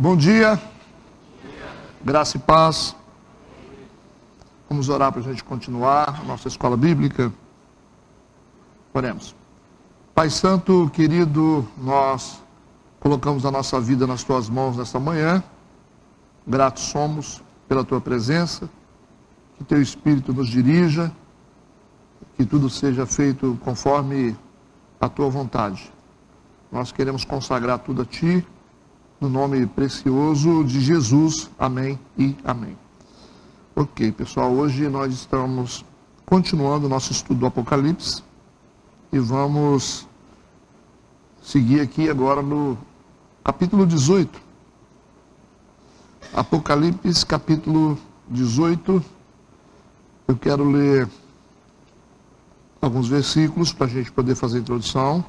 Bom dia, graça e paz. Vamos orar para a gente continuar a nossa escola bíblica. Oremos. Pai Santo, querido, nós colocamos a nossa vida nas tuas mãos nesta manhã. Gratos somos pela tua presença, que teu Espírito nos dirija, que tudo seja feito conforme a tua vontade. Nós queremos consagrar tudo a ti, no nome precioso de Jesus. Amém e amém. Ok, pessoal, hoje nós estamos continuando o nosso estudo do Apocalipse e vamos seguir aqui agora no capítulo 18. Apocalipse, capítulo 18. Eu quero ler alguns versículos para a gente poder fazer a introdução.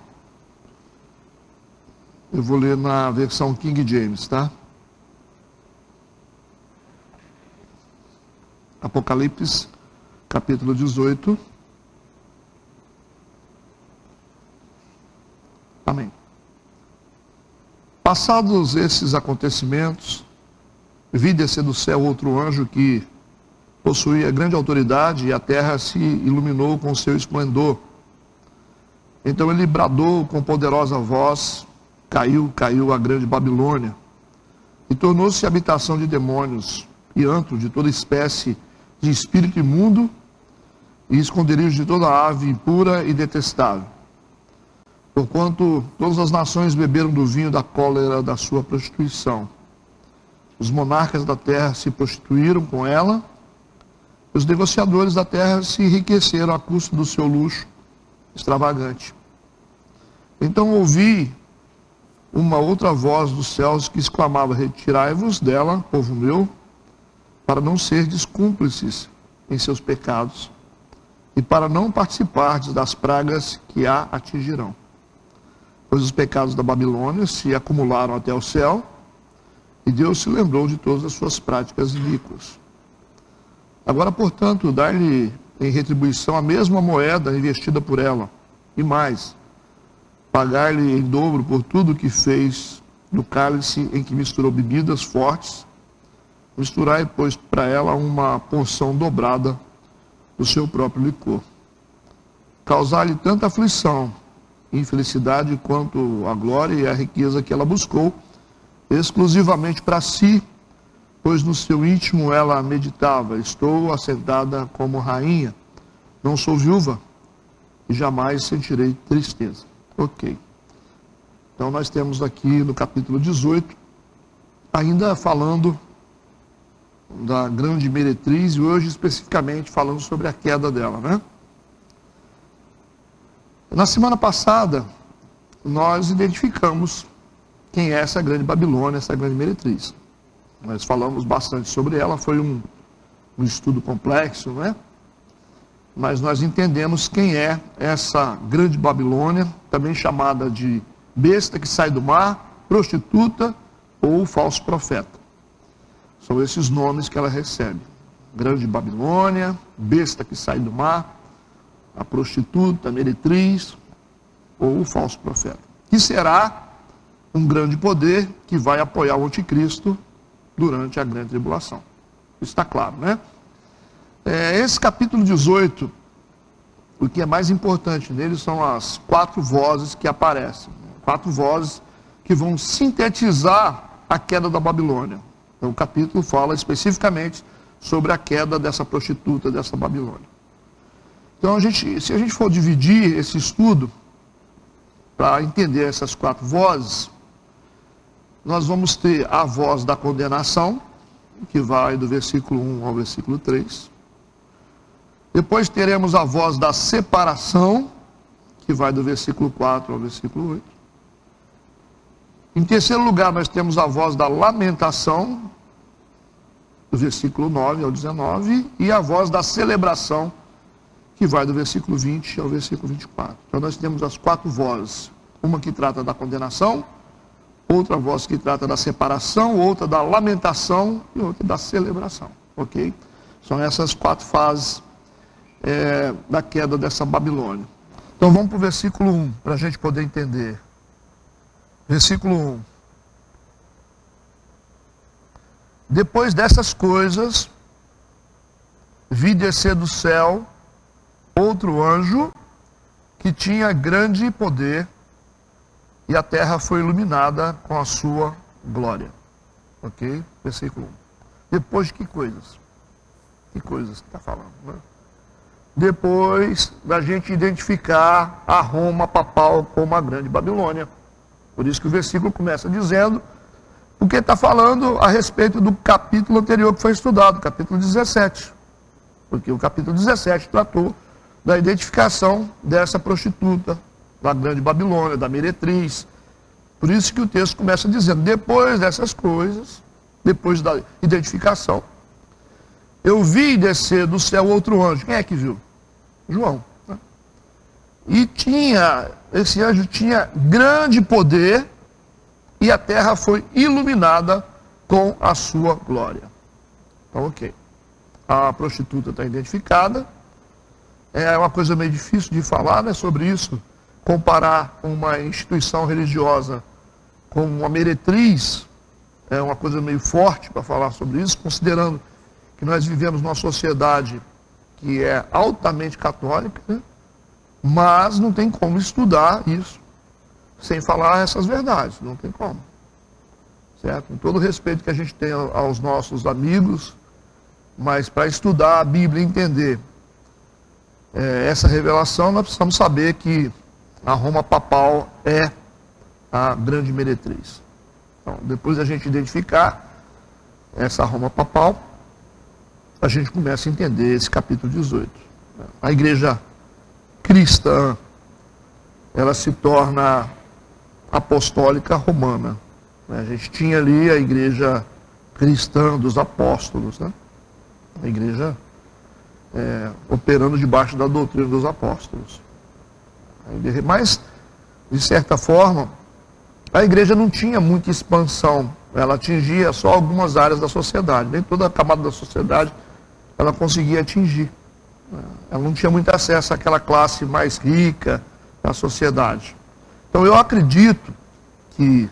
Eu vou ler na versão King James, tá? Apocalipse, capítulo 18. Amém. Passados esses acontecimentos, vi descer do céu outro anjo que possuía grande autoridade, e a terra se iluminou com seu esplendor. Então ele bradou com poderosa voz: caiu a grande Babilônia, e tornou-se habitação de demônios e antro de toda espécie de espírito imundo, e esconderijo de toda ave impura e detestável. Porquanto todas as nações beberam do vinho da cólera da sua prostituição. Os monarcas da terra se prostituíram com ela, os negociadores da terra se enriqueceram à custa do seu luxo extravagante. Então ouvi uma outra voz dos céus que exclamava: retirai-vos dela, povo meu, para não serdes cúmplices em seus pecados, e para não participardes das pragas que a atingirão. Pois os pecados da Babilônia se acumularam até o céu, e Deus se lembrou de todas as suas práticas iníquas. Agora, portanto, dar-lhe em retribuição a mesma moeda investida por ela, e mais, pagar-lhe em dobro por tudo que fez no cálice em que misturou bebidas fortes. Misturai, pois, para ela uma porção dobrada do seu próprio licor. Causar-lhe tanta aflição e infelicidade quanto a glória e a riqueza que ela buscou, exclusivamente para si, pois no seu íntimo ela meditava: estou assentada como rainha, não sou viúva, e jamais sentirei tristeza. Ok. Então nós temos aqui no capítulo 18, ainda falando da grande meretriz, e hoje especificamente falando sobre a queda dela, né? Na semana passada, nós identificamos quem é essa grande Babilônia, essa grande meretriz. Nós falamos bastante sobre ela, foi um estudo complexo, né? Mas nós entendemos quem é essa grande Babilônia, também chamada de besta que sai do mar, prostituta ou falso profeta. São esses nomes que ela recebe: grande Babilônia, besta que sai do mar, a prostituta, a meretriz ou o falso profeta. Que será um grande poder que vai apoiar o anticristo durante a grande tribulação. Isso está claro, né? Esse capítulo 18, o que é mais importante nele são as 4 vozes que aparecem. 4 vozes que vão sintetizar a queda da Babilônia. Então, o capítulo fala especificamente sobre a queda dessa prostituta, dessa Babilônia. Então, se a gente for dividir esse estudo para entender essas 4 vozes, nós vamos ter a voz da condenação, que vai do versículo 1 ao versículo 3. Depois teremos a voz da separação, que vai do versículo 4 ao versículo 8. Em terceiro lugar, nós temos a voz da lamentação, do versículo 9 ao 19, e a voz da celebração, que vai do versículo 20 ao versículo 24. Então nós temos as 4 vozes: uma que trata da condenação, outra voz que trata da separação, outra da lamentação e outra da celebração, ok? São essas 4 fases da queda dessa Babilônia. Então vamos para o versículo 1, para a gente poder entender. Versículo 1. Depois dessas coisas, vi descer do céu outro anjo que tinha grande poder, e a terra foi iluminada com a sua glória. Ok? Versículo 1. Depois de que coisas? Que coisas que está falando, né? Depois da gente identificar a Roma papal como a grande Babilônia. Por isso que o versículo começa dizendo, porque está falando a respeito do capítulo anterior que foi estudado, capítulo 17. Porque o capítulo 17 tratou da identificação dessa prostituta, da grande Babilônia, da meretriz. Por isso que o texto começa dizendo, depois dessas coisas, depois da identificação, eu vi descer do céu outro anjo. Quem é que viu? João. Né? E esse anjo tinha grande poder, e a terra foi iluminada com a sua glória. Então, ok. A prostituta está identificada. É uma coisa meio difícil de falar, né, sobre isso. Comparar uma instituição religiosa com uma meretriz é uma coisa meio forte para falar sobre isso, considerando que nós vivemos numa sociedade que é altamente católica, né? Mas não tem como estudar isso sem falar essas verdades, não tem como. Certo? Com todo o respeito que a gente tem aos nossos amigos, mas para estudar a Bíblia e entender essa revelação, nós precisamos saber que a Roma papal é a grande meretriz. Então, depois da gente identificar essa Roma papal, a gente começa a entender esse capítulo 18. A igreja cristã, ela se torna apostólica romana. A gente tinha ali a igreja cristã dos apóstolos, né? A igreja operando debaixo da doutrina dos apóstolos. Mas, de certa forma, a igreja não tinha muita expansão. Ela atingia só algumas áreas da sociedade. Nem toda a camada da sociedade ela conseguia atingir. Ela não tinha muito acesso àquela classe mais rica da sociedade. Então eu acredito que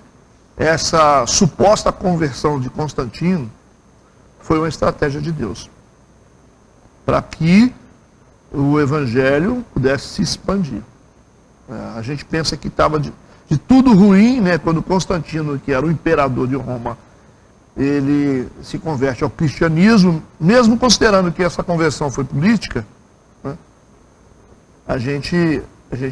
essa suposta conversão de Constantino foi uma estratégia de Deus, para que o evangelho pudesse se expandir. A gente pensa que estava de tudo ruim, né, quando Constantino, que era o imperador de Roma, ele se converte ao cristianismo, mesmo considerando que essa conversão foi política, né, a gente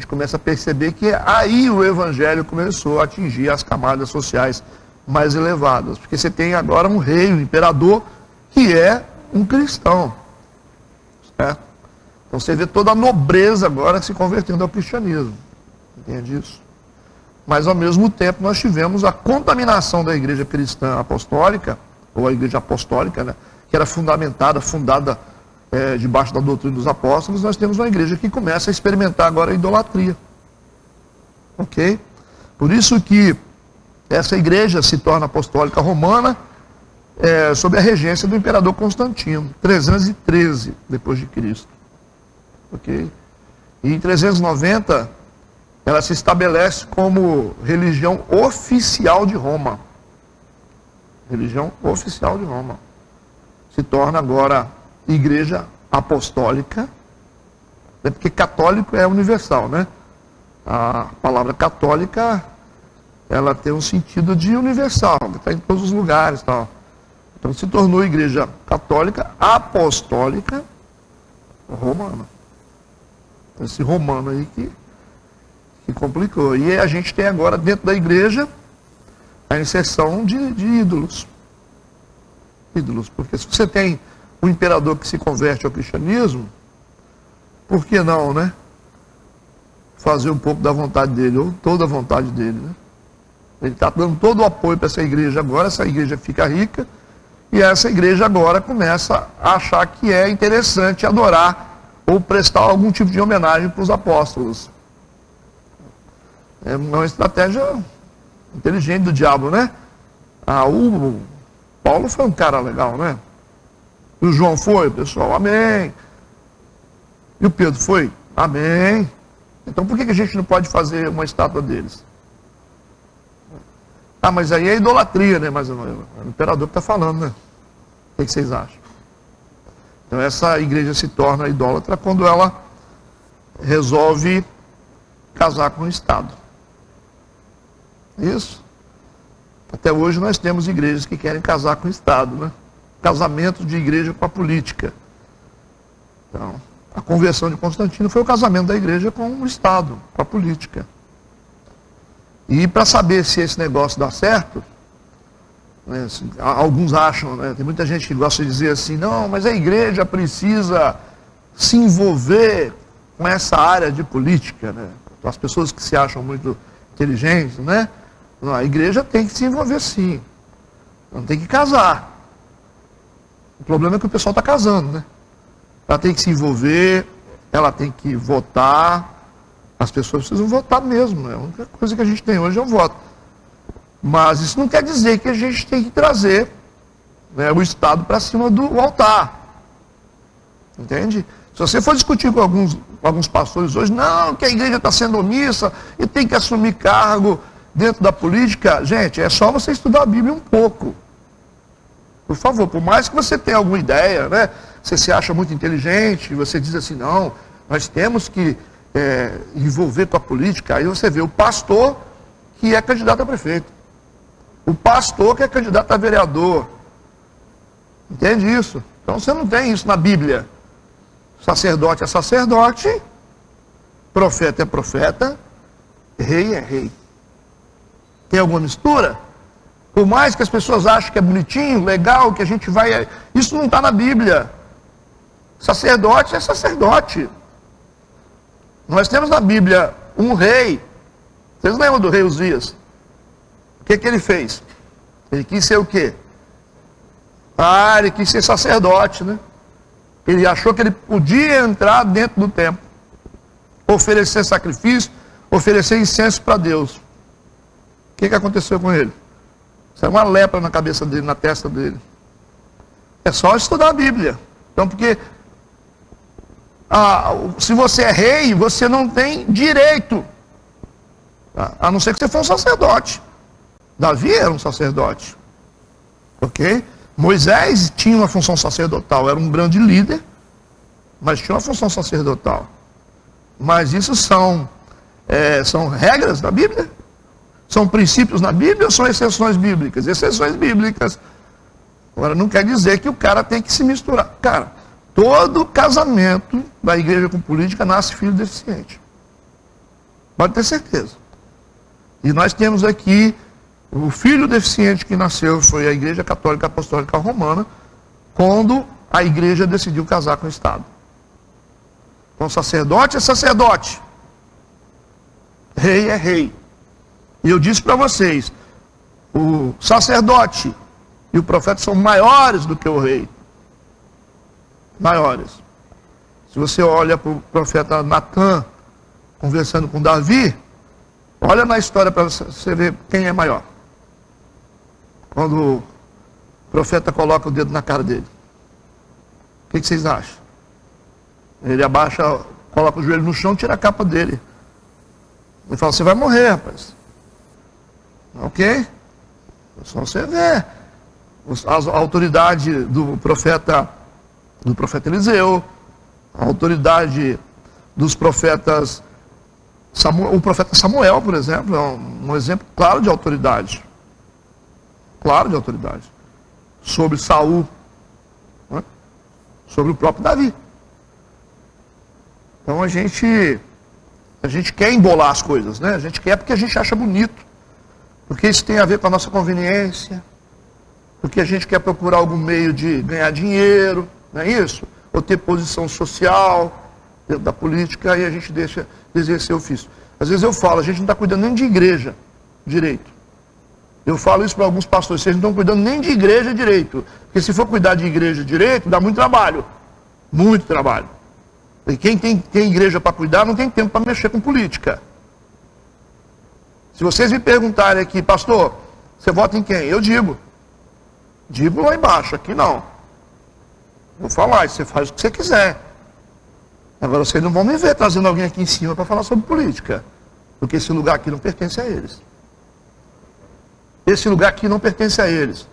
começa a perceber que aí o evangelho começou a atingir as camadas sociais mais elevadas, porque você tem agora um rei, um imperador, que é um cristão, certo? Então você vê toda a nobreza agora se convertendo ao cristianismo, entende isso? Mas ao mesmo tempo nós tivemos a contaminação da igreja cristã apostólica, ou a igreja apostólica, né, que era fundada debaixo da doutrina dos apóstolos. Nós temos uma igreja que começa a experimentar agora a idolatria. Ok? Por isso que essa igreja se torna apostólica romana sob a regência do imperador Constantino, 313 depois de Cristo. Ok? E em 390 ela se estabelece como religião oficial de Roma. Religião oficial de Roma. Se torna agora igreja apostólica, porque católico é universal, né? A palavra católica, ela tem um sentido de universal, está em todos os lugares, tal. Então se tornou igreja católica apostólica romana. Esse romano aí que complicou. E a gente tem agora dentro da igreja a inserção de ídolos. Ídolos, porque se você tem um imperador que se converte ao cristianismo, por que não, né? Fazer um pouco da vontade dele, ou toda a vontade dele, né? Ele está dando todo o apoio para essa igreja agora, essa igreja fica rica, e essa igreja agora começa a achar que é interessante adorar ou prestar algum tipo de homenagem para os apóstolos. É uma estratégia inteligente do diabo, né? O Paulo foi um cara legal, né? E o João foi, pessoal, amém. E o Pedro foi, amém. Então por que a gente não pode fazer uma estátua deles? Mas aí é idolatria, né? Mas é o imperador que está falando, né? O que vocês acham? Então essa igreja se torna idólatra quando ela resolve casar com o Estado. Isso. Até hoje nós temos igrejas que querem casar com o Estado, né? Casamento de igreja com a política. Então, a conversão de Constantino foi o casamento da igreja com o Estado, com a política. E para saber se esse negócio dá certo, né, alguns acham, né, tem muita gente que gosta de dizer assim, não, mas a igreja precisa se envolver com essa área de política, né? As pessoas que se acham muito inteligentes, né? Não, a igreja tem que se envolver sim, não tem que casar. O problema é que o pessoal está casando, né? Ela tem que se envolver, ela tem que votar, as pessoas precisam votar mesmo, né? A única coisa que a gente tem hoje é o voto. Mas isso não quer dizer que a gente tem que trazer, né, o Estado para cima do altar. Entende? Se você for discutir com alguns pastores hoje, não, que a igreja está sendo omissa e tem que assumir cargo dentro da política, gente, é só você estudar a Bíblia um pouco. Por favor, por mais que você tenha alguma ideia, né? Você se acha muito inteligente, você diz assim, não, nós temos que envolver com a política. Aí você vê o pastor que é candidato a prefeito, o pastor que é candidato a vereador. Entende isso? Então você não tem isso na Bíblia. Sacerdote é sacerdote, profeta é profeta, rei é rei. Tem alguma mistura? Por mais que as pessoas achem que é bonitinho, legal, que a gente vai... Isso não está na Bíblia. Sacerdote é sacerdote. Nós temos na Bíblia um rei. Vocês lembram do rei Uzias? O que ele fez? Ele quis ser o quê? Ele quis ser sacerdote, né? Ele achou que ele podia entrar dentro do templo, oferecer sacrifício, oferecer incenso para Deus. O que aconteceu com ele? Saiu uma lepra na cabeça dele, na testa dele. É só estudar a Bíblia. Então, porque se você é rei, você não tem direito, a não ser que você for um sacerdote. Davi era um sacerdote. Ok? Moisés tinha uma função sacerdotal, era um grande líder, mas tinha uma função sacerdotal. Mas isso são regras da Bíblia? São princípios na Bíblia ou são exceções bíblicas? Exceções bíblicas. Agora, não quer dizer que o cara tem que se misturar. Cara, todo casamento da igreja com política nasce filho deficiente. Pode ter certeza. E nós temos aqui o filho deficiente que nasceu, foi a Igreja Católica Apostólica Romana, quando a igreja decidiu casar com o Estado. Então, sacerdote é sacerdote, rei é rei. E eu disse para vocês, o sacerdote e o profeta são maiores do que o rei. Maiores. Se você olha para o profeta Natan conversando com Davi, olha na história para você ver quem é maior. Quando o profeta coloca o dedo na cara dele, o que vocês acham? Ele abaixa, coloca o joelho no chão, tira a capa dele. Ele fala, você vai morrer, rapaz. Ok? Só você vê. A autoridade do profeta Eliseu, a autoridade dos profetas, o profeta Samuel, por exemplo, é um exemplo claro de autoridade. Claro de autoridade. Sobre Saul, né? Sobre o próprio Davi. Então a gente quer embolar as coisas, né? A gente quer porque a gente acha bonito. Porque isso tem a ver com a nossa conveniência. Porque a gente quer procurar algum meio de ganhar dinheiro, não é isso? Ou ter posição social dentro da política, aí a gente deixa de exercer o ofício. Às vezes eu falo, a gente não está cuidando nem de igreja direito. Eu falo isso para alguns pastores, vocês não estão cuidando nem de igreja direito. Porque se for cuidar de igreja direito, dá muito trabalho. Muito trabalho. E quem tem igreja para cuidar, não tem tempo para mexer com política. Se vocês me perguntarem aqui, pastor, você vota em quem? Eu digo lá embaixo, aqui não. Vou falar, você faz o que você quiser. Agora vocês não vão me ver trazendo alguém aqui em cima para falar sobre política. Porque esse lugar aqui não pertence a eles. Esse lugar aqui não pertence a eles.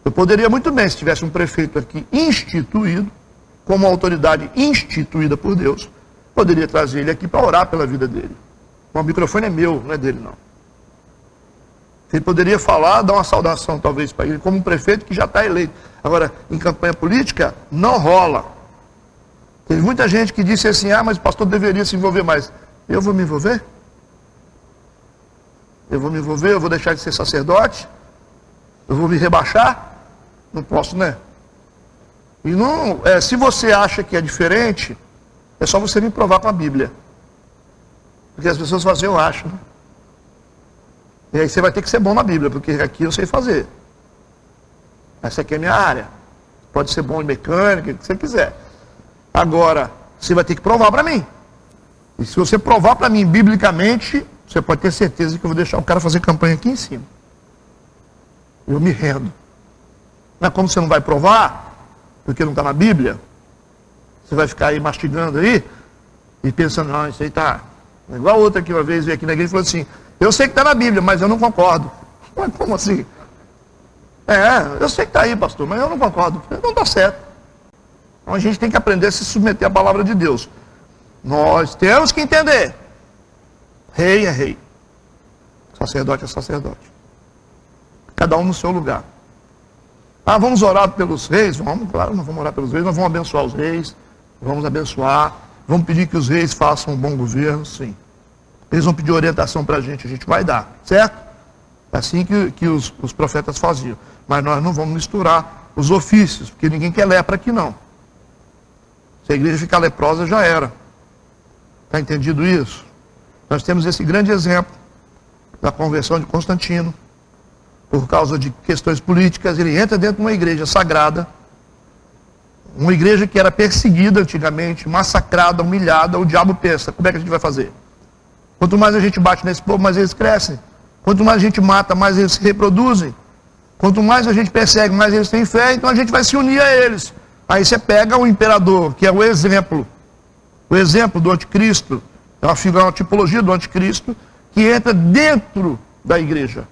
Eu poderia muito bem, se tivesse um prefeito aqui instituído, como autoridade instituída por Deus, poderia trazer ele aqui para orar pela vida dele. O microfone é meu, não é dele não. Ele poderia falar, dar uma saudação talvez para ele, como um prefeito que já está eleito. Agora, em campanha política, não rola. Teve muita gente que disse assim, mas o pastor deveria se envolver mais. Eu vou me envolver? Eu vou me envolver, eu vou deixar de ser sacerdote? Eu vou me rebaixar? Não posso, né? E não, se você acha que é diferente, é só você me provar com a Bíblia. Porque as pessoas falam assim, eu acho, né? E aí você vai ter que ser bom na Bíblia, porque aqui eu sei fazer. Essa aqui é a minha área. Pode ser bom em mecânica, o que você quiser. Agora, você vai ter que provar para mim. E se você provar para mim biblicamente, você pode ter certeza que eu vou deixar o cara fazer campanha aqui em cima. Eu me rendo. Mas como você não vai provar, porque não está na Bíblia, você vai ficar aí mastigando aí, e pensando, não, isso aí está... Igual a outra que uma vez veio aqui na igreja e falou assim, eu sei que está na Bíblia, mas eu não concordo. Mas como assim? Eu sei que está aí, pastor, mas eu não concordo. Não está certo. Então a gente tem que aprender a se submeter à palavra de Deus. Nós temos que entender. Rei é rei. Sacerdote é sacerdote. Cada um no seu lugar. Vamos orar pelos reis? Vamos, claro, nós vamos orar pelos reis, nós vamos abençoar os reis, vamos abençoar, vamos pedir que os reis façam um bom governo, sim. Eles vão pedir orientação para a gente vai dar, certo? É assim que os profetas faziam. Mas nós não vamos misturar os ofícios, porque ninguém quer lepra aqui não. Se a igreja ficar leprosa, já era. Está entendido isso? Nós temos esse grande exemplo da conversão de Constantino. Por causa de questões políticas, ele entra dentro de uma igreja sagrada, uma igreja que era perseguida antigamente, massacrada, humilhada. O diabo pensa, como é que a gente vai fazer? Quanto mais a gente bate nesse povo, mais eles crescem. Quanto mais a gente mata, mais eles se reproduzem. Quanto mais a gente persegue, mais eles têm fé, então a gente vai se unir a eles. Aí você pega o imperador, que é o exemplo do anticristo, é uma figura, uma tipologia do anticristo, que entra dentro da igreja.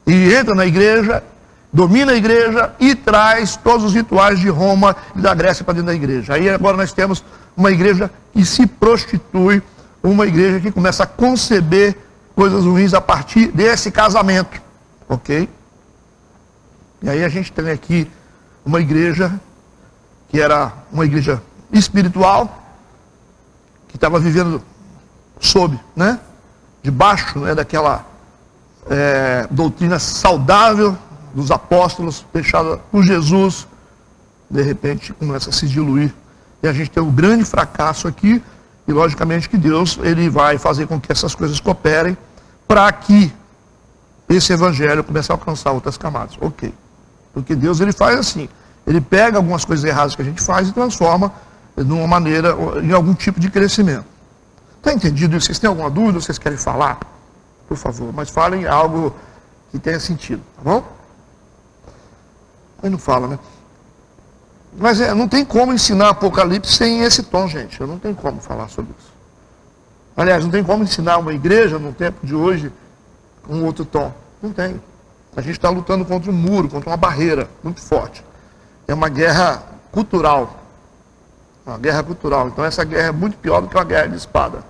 E entra na igreja, domina a igreja e traz todos os rituais de Roma e da Grécia para dentro da igreja. Aí agora nós temos uma igreja que se prostitui, uma igreja que começa a conceber coisas ruins a partir desse casamento. Ok? E aí a gente tem aqui uma igreja que era uma igreja espiritual, que estava vivendo sob, debaixo, daquela doutrina saudável dos apóstolos, deixada por Jesus, de repente começa a se diluir. E a gente tem um grande fracasso aqui, e logicamente que Deus ele vai fazer com que essas coisas cooperem, para que esse evangelho comece a alcançar outras camadas. Ok. Porque Deus ele faz assim, ele pega algumas coisas erradas que a gente faz e transforma de uma maneira, em algum tipo de crescimento. Está entendido isso? Vocês têm alguma dúvida? Vocês querem falar? Por favor, mas falem algo que tenha sentido, tá bom? Aí não fala, né? Mas não tem como ensinar Apocalipse sem esse tom, gente. Eu não tenho como falar sobre isso. Aliás, não tem como ensinar uma igreja no tempo de hoje com um outro tom. Não tem. A gente está lutando contra um muro, contra uma barreira muito forte. É uma guerra cultural. Uma guerra cultural. Então essa guerra é muito pior do que uma guerra de espada.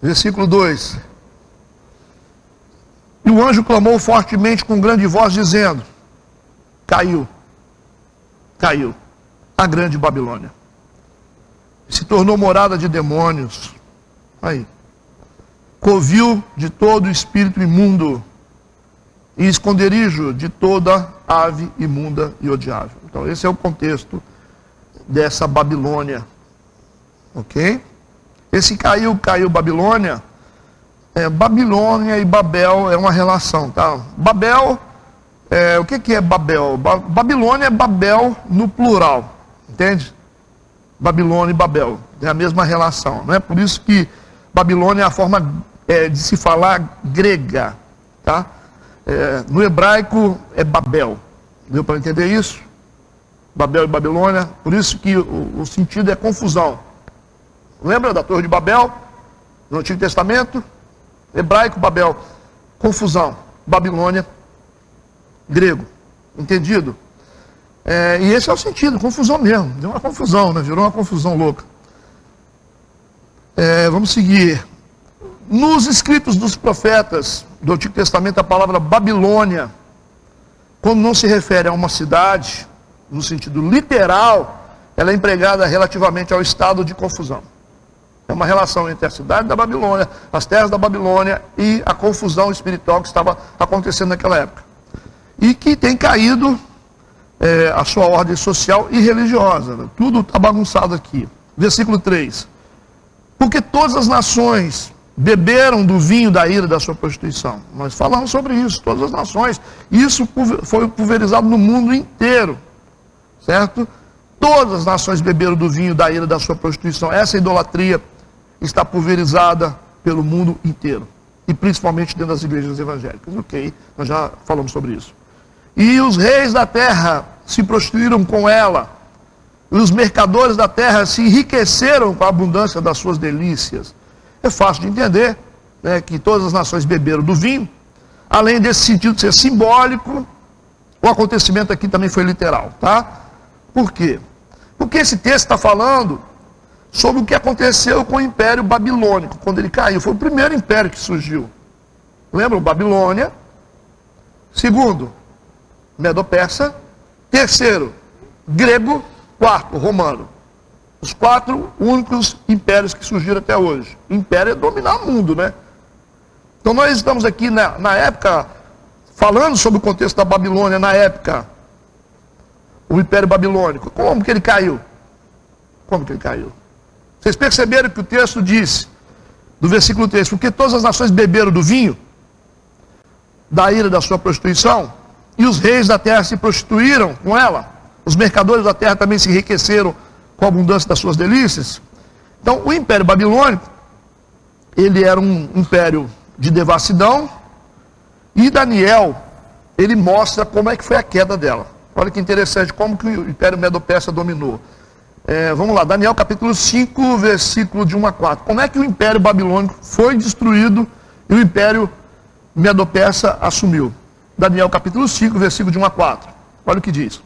Versículo 2. E o anjo clamou fortemente com grande voz, dizendo: caiu a grande Babilônia. Se tornou morada de demônios. Aí. Covil de todo espírito imundo. E esconderijo de toda ave imunda e odiável. Então esse é o contexto dessa Babilônia. Ok? Esse caiu Babilônia. Babilônia e Babel é uma relação, tá? Babel, o que é Babel? Babilônia é Babel no plural, entende? Babilônia e Babel, é a mesma relação, não é? Por isso que Babilônia é a forma de se falar grega, tá? No hebraico é Babel, deu para entender isso? Babel e Babilônia, por isso que o sentido é confusão. Lembra da Torre de Babel, no Antigo Testamento? Hebraico, Babel, confusão. Babilônia, grego. Entendido? E esse é o sentido, confusão mesmo. Deu uma confusão, né? Virou uma confusão louca. Vamos seguir. Nos escritos dos profetas do Antigo Testamento, a palavra Babilônia, quando não se refere a uma cidade, no sentido literal, ela é empregada relativamente ao estado de confusão. É uma relação entre a cidade da Babilônia, as terras da Babilônia e a confusão espiritual que estava acontecendo naquela época. E que tem caído a sua ordem social e religiosa. Né? Tudo está bagunçado aqui. Versículo 3. Porque todas as nações beberam do vinho da ira da sua prostituição. Nós falamos sobre isso, todas as nações. Isso foi pulverizado no mundo inteiro. Certo? Todas as nações beberam do vinho da ira da sua prostituição. Essa idolatria está pulverizada pelo mundo inteiro. E principalmente dentro das igrejas evangélicas. Ok, nós já falamos sobre isso. E os reis da terra se prostituíram com ela. E os mercadores da terra se enriqueceram com a abundância das suas delícias. É fácil de entender, né, que todas as nações beberam do vinho. Além desse sentido de ser simbólico, o acontecimento aqui também foi literal, tá? Por quê? Porque esse texto está falando sobre o que aconteceu com o Império Babilônico, quando ele caiu. Foi o primeiro império que surgiu. Lembram? Babilônia. Segundo, Medo-Persa. Terceiro, grego. Quarto, romano. Os 4 únicos impérios que surgiram até hoje. O império é dominar o mundo, né? Então nós estamos aqui na época, falando sobre o contexto da Babilônia, na época, o Império Babilônico. Como que ele caiu? Como que ele caiu? Vocês perceberam que o texto disse, do versículo 3, porque todas as nações beberam do vinho, da ira da sua prostituição, e os reis da terra se prostituíram com ela, os mercadores da terra também se enriqueceram com a abundância das suas delícias. Então, o Império Babilônico, ele era um império de devassidão, e Daniel, ele mostra como é que foi a queda dela. Olha que interessante, como que o Império Medo-Persa dominou. Vamos lá, Daniel capítulo 5, versículo de 1 a 4. Como é que o Império Babilônico foi destruído e o Império Medo-Persa assumiu? Daniel capítulo 5, versículo de 1 a 4. Olha o que diz.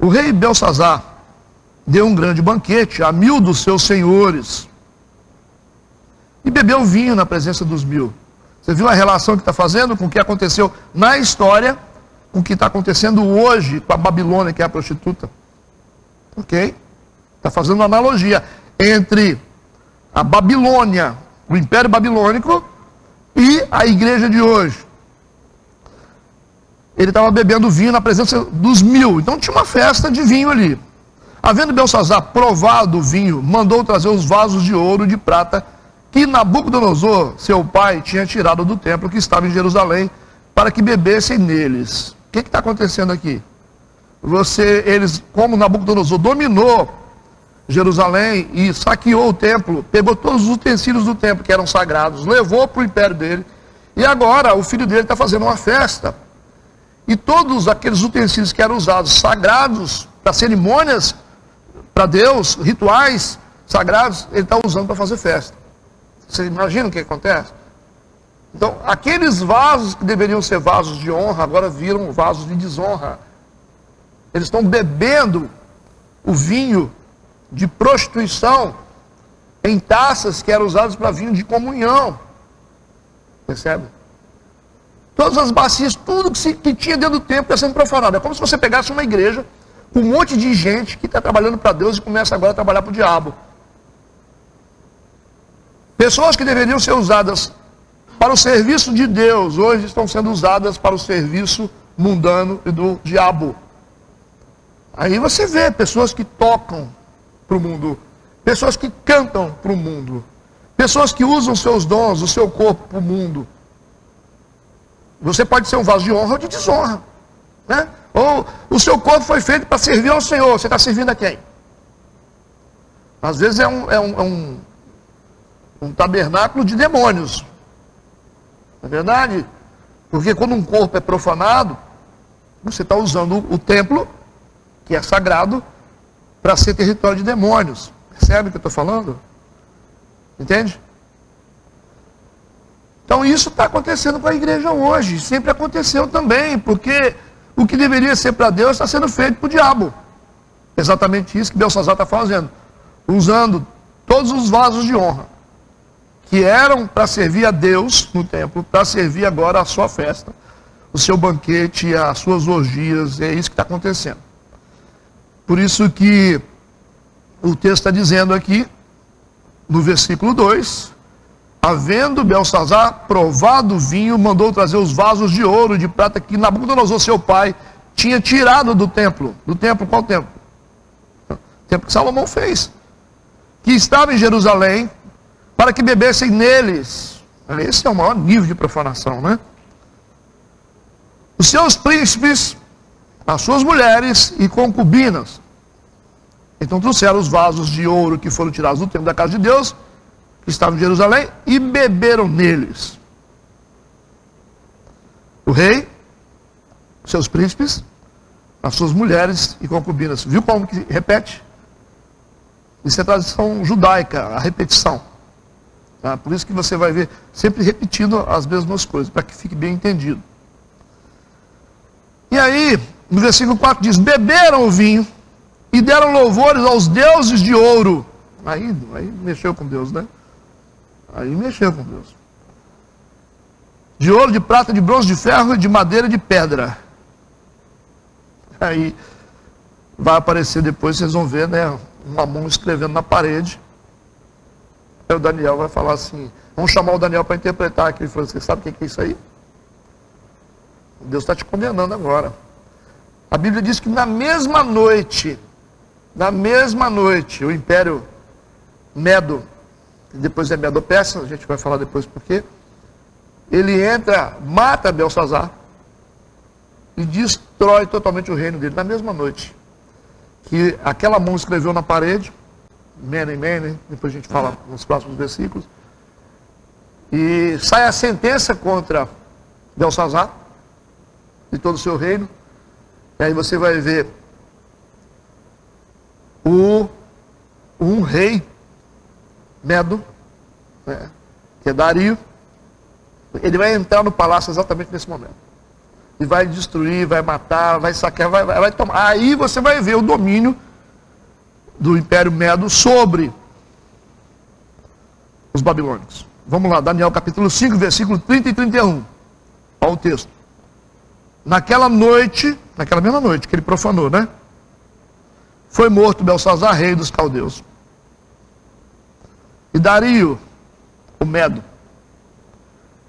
O rei Belsazar deu um grande banquete a 1000 dos seus senhores e bebeu vinho na presença dos 1000. Você viu a relação que está fazendo com o que aconteceu na história, com o que está acontecendo hoje com a Babilônia, que é a prostituta? Ok? Está fazendo uma analogia entre a Babilônia, o Império Babilônico, e a igreja de hoje. Ele estava bebendo vinho na presença dos 1000. Então tinha uma festa de vinho ali. Havendo Belsazar provado o vinho, mandou trazer os vasos de ouro e de prata que Nabucodonosor, seu pai, tinha tirado do templo que estava em Jerusalém, para que bebessem neles. O que está acontecendo aqui? Eles, como Nabucodonosor dominou Jerusalém e saqueou o templo, pegou todos os utensílios do templo que eram sagrados, levou para o império dele, e agora o filho dele está fazendo uma festa. E todos aqueles utensílios que eram usados, sagrados, para cerimônias, para Deus, rituais sagrados, ele está usando para fazer festa. Você imagina o que acontece? Então, aqueles vasos que deveriam ser vasos de honra, agora viram vasos de desonra. Eles estão bebendo o vinho de prostituição em taças que eram usadas para vinho de comunhão. Percebe? Todas as bacias, tudo que tinha dentro do templo está sendo profanado. É como se você pegasse uma igreja com um monte de gente que está trabalhando para Deus e começa agora a trabalhar para o diabo. Pessoas que deveriam ser usadas para o serviço de Deus, hoje estão sendo usadas para o serviço mundano e do diabo. Aí você vê pessoas que tocam para o mundo, pessoas que cantam para o mundo, pessoas que usam seus dons, o seu corpo para o mundo. Você pode ser um vaso de honra ou de desonra, né? Ou o seu corpo foi feito para servir ao Senhor, você está servindo a quem? Às vezes é um tabernáculo de demônios, não é verdade? Porque quando um corpo é profanado, você está usando o templo, que é sagrado, para ser território de demônios. Percebe o que eu estou falando? Entende? Então isso está acontecendo com a igreja hoje, sempre aconteceu também, porque o que deveria ser para Deus está sendo feito para o diabo. Exatamente isso que Belsazar está fazendo. Usando todos os vasos de honra, que eram para servir a Deus no templo, para servir agora a sua festa, o seu banquete, as suas orgias. É isso que está acontecendo. Por isso que o texto está dizendo aqui, no versículo 2, havendo Belsazar provado o vinho, mandou trazer os vasos de ouro e de prata que Nabucodonosor, seu pai, tinha tirado do templo. Do templo, qual templo? O templo que Salomão fez, que estava em Jerusalém, para que bebessem neles. Esse é o maior nível de profanação, né? Os seus príncipes, as suas mulheres e concubinas. Então trouxeram os vasos de ouro que foram tirados do templo da casa de Deus, que estavam em Jerusalém, e beberam neles. O rei, seus príncipes, as suas mulheres e concubinas. Viu como que repete? Isso é tradição judaica, a repetição. Tá? Por isso que você vai ver sempre repetindo as mesmas coisas, para que fique bem entendido. E aí, no versículo 4 diz, beberam o vinho e deram louvores aos deuses de ouro. Aí mexeu com Deus, né? Aí mexeu com Deus. De ouro, de prata, de bronze, de ferro, de madeira e de pedra. Aí vai aparecer depois, vocês vão ver, né? Uma mão escrevendo na parede. Aí o Daniel vai falar assim, vamos chamar o Daniel para interpretar aqui. Ele falou, você sabe o que é isso aí? Deus está te condenando agora. A Bíblia diz que na mesma noite, o Império Medo, que depois é Medo-Persa, a gente vai falar depois por quê, ele entra, mata Belsazar e destrói totalmente o reino dele, na mesma noite. Que aquela mão escreveu na parede, Mene, Mene, depois a gente fala nos próximos versículos, e sai a sentença contra Belsazar de todo o seu reino. E aí você vai ver um rei Medo, né, que é Dario. Ele vai entrar no palácio exatamente nesse momento e vai destruir, vai matar, vai saquear, vai tomar. Aí você vai ver o domínio do Império Medo sobre os babilônicos. Vamos lá, Daniel capítulo 5, versículo 30 e 31. Olha o texto. Naquela mesma noite que ele profanou, né? Foi morto Belsazar, rei dos caldeus. E Dario, o Medo,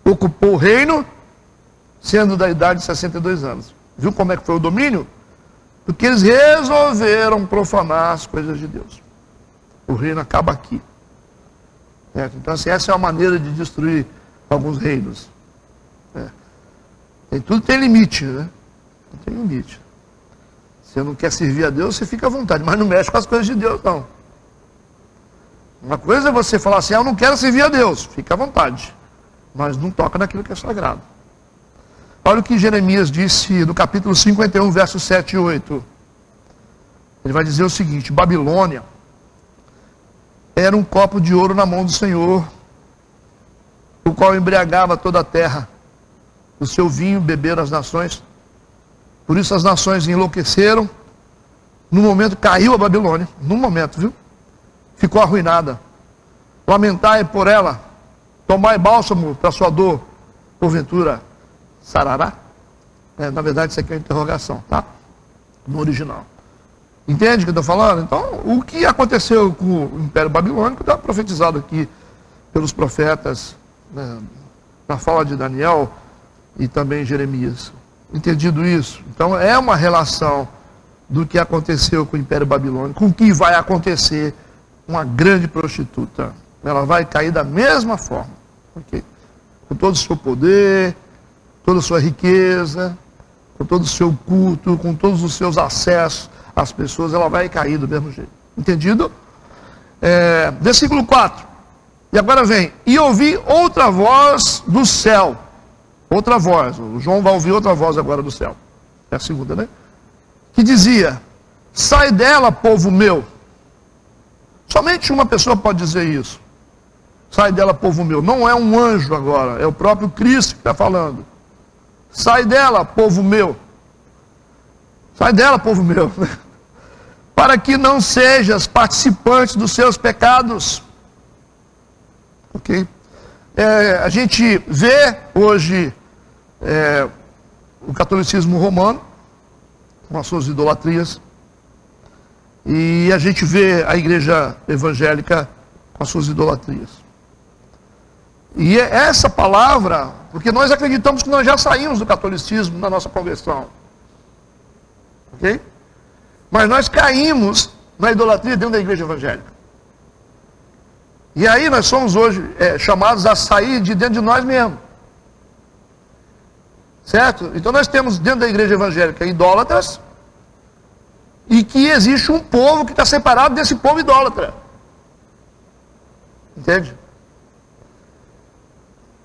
ocupou o reino, sendo da idade de 62 anos. Viu como é que foi o domínio? Porque eles resolveram profanar as coisas de Deus. O reino acaba aqui. Então, assim, essa é uma maneira de destruir alguns reinos. Tudo tem limite, né? Tem limite. Se você não quer servir a Deus, você fica à vontade, mas não mexe com as coisas de Deus, não. Uma coisa é você falar assim, eu não quero servir a Deus, fica à vontade, mas não toca naquilo que é sagrado. Olha o que Jeremias disse no capítulo 51, versos 7 e 8. Ele vai dizer o seguinte, Babilônia era um copo de ouro na mão do Senhor, o qual embriagava toda a terra. O seu vinho beberam as nações. Por isso as nações enlouqueceram. No momento caiu a Babilônia. No momento, viu? Ficou arruinada. Lamentai por ela. Tomai bálsamo para sua dor. Porventura, sarará? Na verdade, isso aqui é uma interrogação, tá? No original. Entende o que eu estou falando? Então, o que aconteceu com o Império Babilônico está profetizado aqui pelos profetas, né, na fala de Daniel e também Jeremias. Entendido isso? Então é uma relação do que aconteceu com o Império Babilônico, com o que vai acontecer uma grande prostituta. Ela vai cair da mesma forma, okay? Com todo o seu poder, toda a sua riqueza, com todo o seu culto, com todos os seus acessos às pessoas, ela vai cair do mesmo jeito. Entendido? Versículo 4. E agora vem, e ouvi outra voz do céu. Outra voz, o João vai ouvir outra voz agora do céu. É a segunda, né? Que dizia, sai dela, povo meu. Somente uma pessoa pode dizer isso. Sai dela, povo meu. Não é um anjo agora, é o próprio Cristo que está falando. Sai dela, povo meu. Sai dela, povo meu. Para que não sejas participante dos seus pecados. Ok? A gente vê hoje o catolicismo romano, com as suas idolatrias, e a gente vê a igreja evangélica com as suas idolatrias. E essa palavra, porque nós acreditamos que nós já saímos do catolicismo na nossa conversão. Ok? Mas nós caímos na idolatria dentro da igreja evangélica. E aí nós somos hoje chamados a sair de dentro de nós mesmos. Certo? Então nós temos dentro da igreja evangélica idólatras, e que existe um povo que está separado desse povo idólatra. Entende?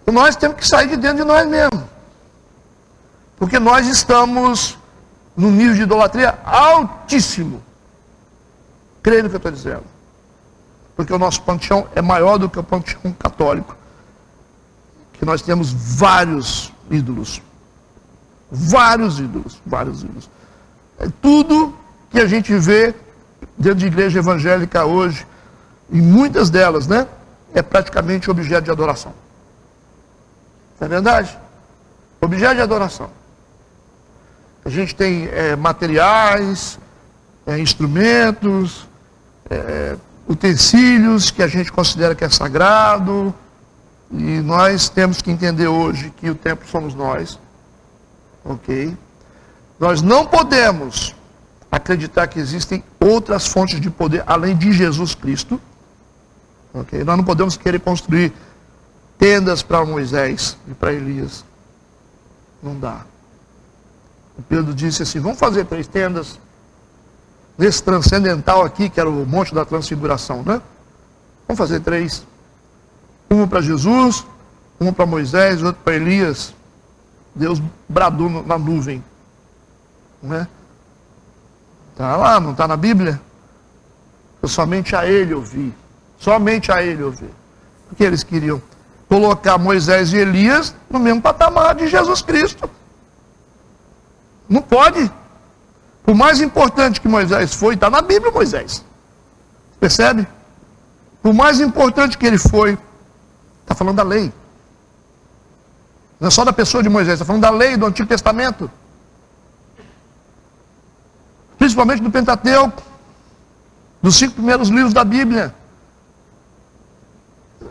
Então nós temos que sair de dentro de nós mesmos. Porque nós estamos num nível de idolatria altíssimo. Creio no que eu estou dizendo. Porque o nosso panteão é maior do que o panteão católico. Que nós temos vários ídolos. Vários ídolos. Vários ídolos. É tudo que a gente vê dentro de igreja evangélica hoje, e muitas delas, né, é praticamente objeto de adoração. Não é verdade? Objeto de adoração. A gente tem materiais, instrumentos, utensílios que a gente considera que é sagrado, e nós temos que entender hoje que o templo somos nós. Ok? Nós não podemos acreditar que existem outras fontes de poder além de Jesus Cristo. Okay? Nós não podemos querer construir tendas para Moisés e para Elias. Não dá. O Pedro disse assim: vamos fazer 3 tendas nesse transcendental aqui, que era o Monte da Transfiguração, né? Vamos fazer 3. Uma para Jesus, uma para Moisés, outra para Elias. Deus bradou na nuvem. Não é? Está lá, não está na Bíblia? Eu somente a ele ouvi. Somente a ele ouvi. Porque eles queriam colocar Moisés e Elias no mesmo patamar de Jesus Cristo. Não pode. O mais importante que Moisés foi, está na Bíblia, Moisés. Percebe? O mais importante que ele foi, está falando da lei. Não é só da pessoa de Moisés, está falando da lei do Antigo Testamento. Principalmente do Pentateuco, dos 5 primeiros livros da Bíblia.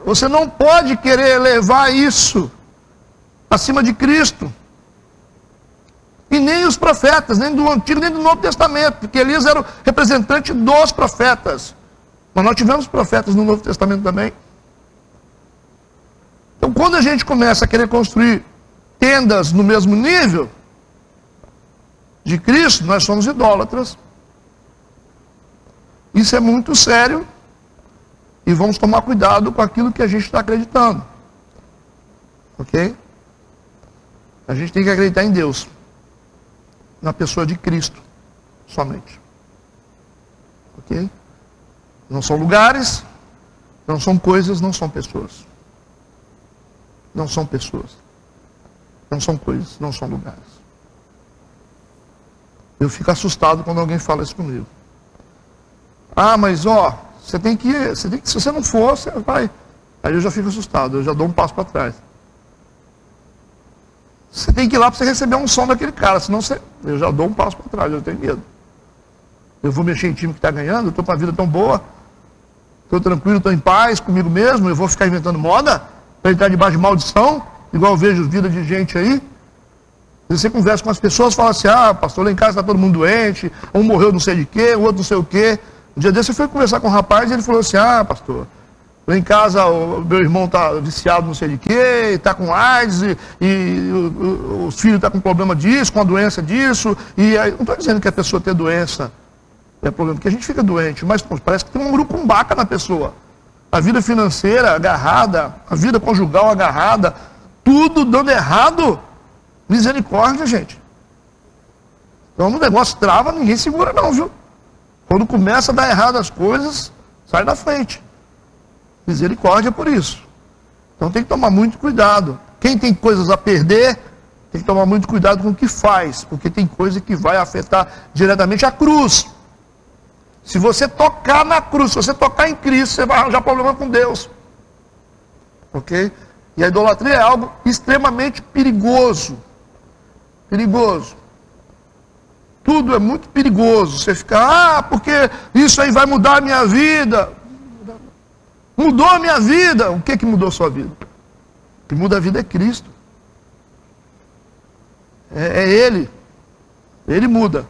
Você não pode querer levar isso acima de Cristo. E nem os profetas, nem do Antigo, nem do Novo Testamento, porque Elias era o representante dos profetas. Mas nós tivemos profetas no Novo Testamento também. Então, quando a gente começa a querer construir tendas no mesmo nível de Cristo, nós somos idólatras. Isso é muito sério. E vamos tomar cuidado com aquilo que a gente está acreditando. Ok? A gente tem que acreditar em Deus. Na pessoa de Cristo. Somente. Ok? Não são lugares, não são coisas, não são pessoas. Não são pessoas. Não são coisas, não são lugares. Eu fico assustado quando alguém fala isso comigo. Ah, mas você tem que, se você não for, você vai. Aí eu já fico assustado, eu já dou um passo para trás. Você tem que ir lá para você receber um som daquele cara, senão eu já dou um passo para trás, eu tenho medo. Eu vou mexer em time que está ganhando, eu estou com uma vida tão boa, estou tranquilo, estou em paz comigo mesmo, eu vou ficar inventando moda para entrar debaixo de maldição, igual eu vejo vida de gente aí. Você conversa com as pessoas e fala assim: ah, pastor, lá em casa está todo mundo doente, um morreu não sei de quê, o outro não sei o quê. Um dia desse eu fui conversar com um rapaz e ele falou assim: ah, pastor, lá em casa o meu irmão está viciado não sei de quê, está com AIDS, e os filhos estão com problema disso, com a doença disso. E aí, não estou dizendo que a pessoa ter doença é problema, porque a gente fica doente, mas parece que tem um urucumbaca na pessoa. A vida financeira agarrada, a vida conjugal agarrada, tudo dando errado. Misericórdia, gente. Então o negócio trava, ninguém segura não, viu? Quando começa a dar errado as coisas, sai da frente. Misericórdia por isso. Então tem que tomar muito cuidado. Quem tem coisas a perder, tem que tomar muito cuidado com o que faz, porque tem coisa que vai afetar diretamente a cruz. Se você tocar na cruz, se você tocar em Cristo, você vai arranjar problema com Deus. Ok? E a idolatria é algo extremamente perigoso. Perigoso. Tudo é muito perigoso. Você fica, porque isso aí vai mudar a minha vida. Mudou a minha vida. O que mudou a sua vida? O que muda a vida é Cristo. É Ele. Ele muda.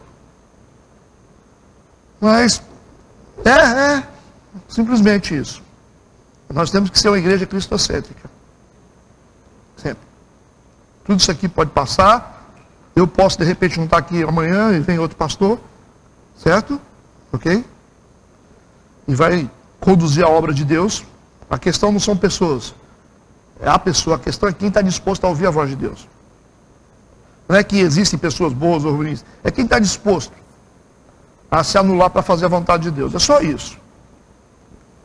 Mas, simplesmente isso. Nós temos que ser uma igreja cristocêntrica. Sempre. Tudo isso aqui pode passar. Eu posso, de repente, não estar aqui amanhã e vem outro pastor. Certo? Ok? E vai conduzir a obra de Deus. A questão não são pessoas. É a pessoa. A questão é quem está disposto a ouvir a voz de Deus. Não é que existem pessoas boas ou ruins. É quem está disposto a se anular para fazer a vontade de Deus. É só isso.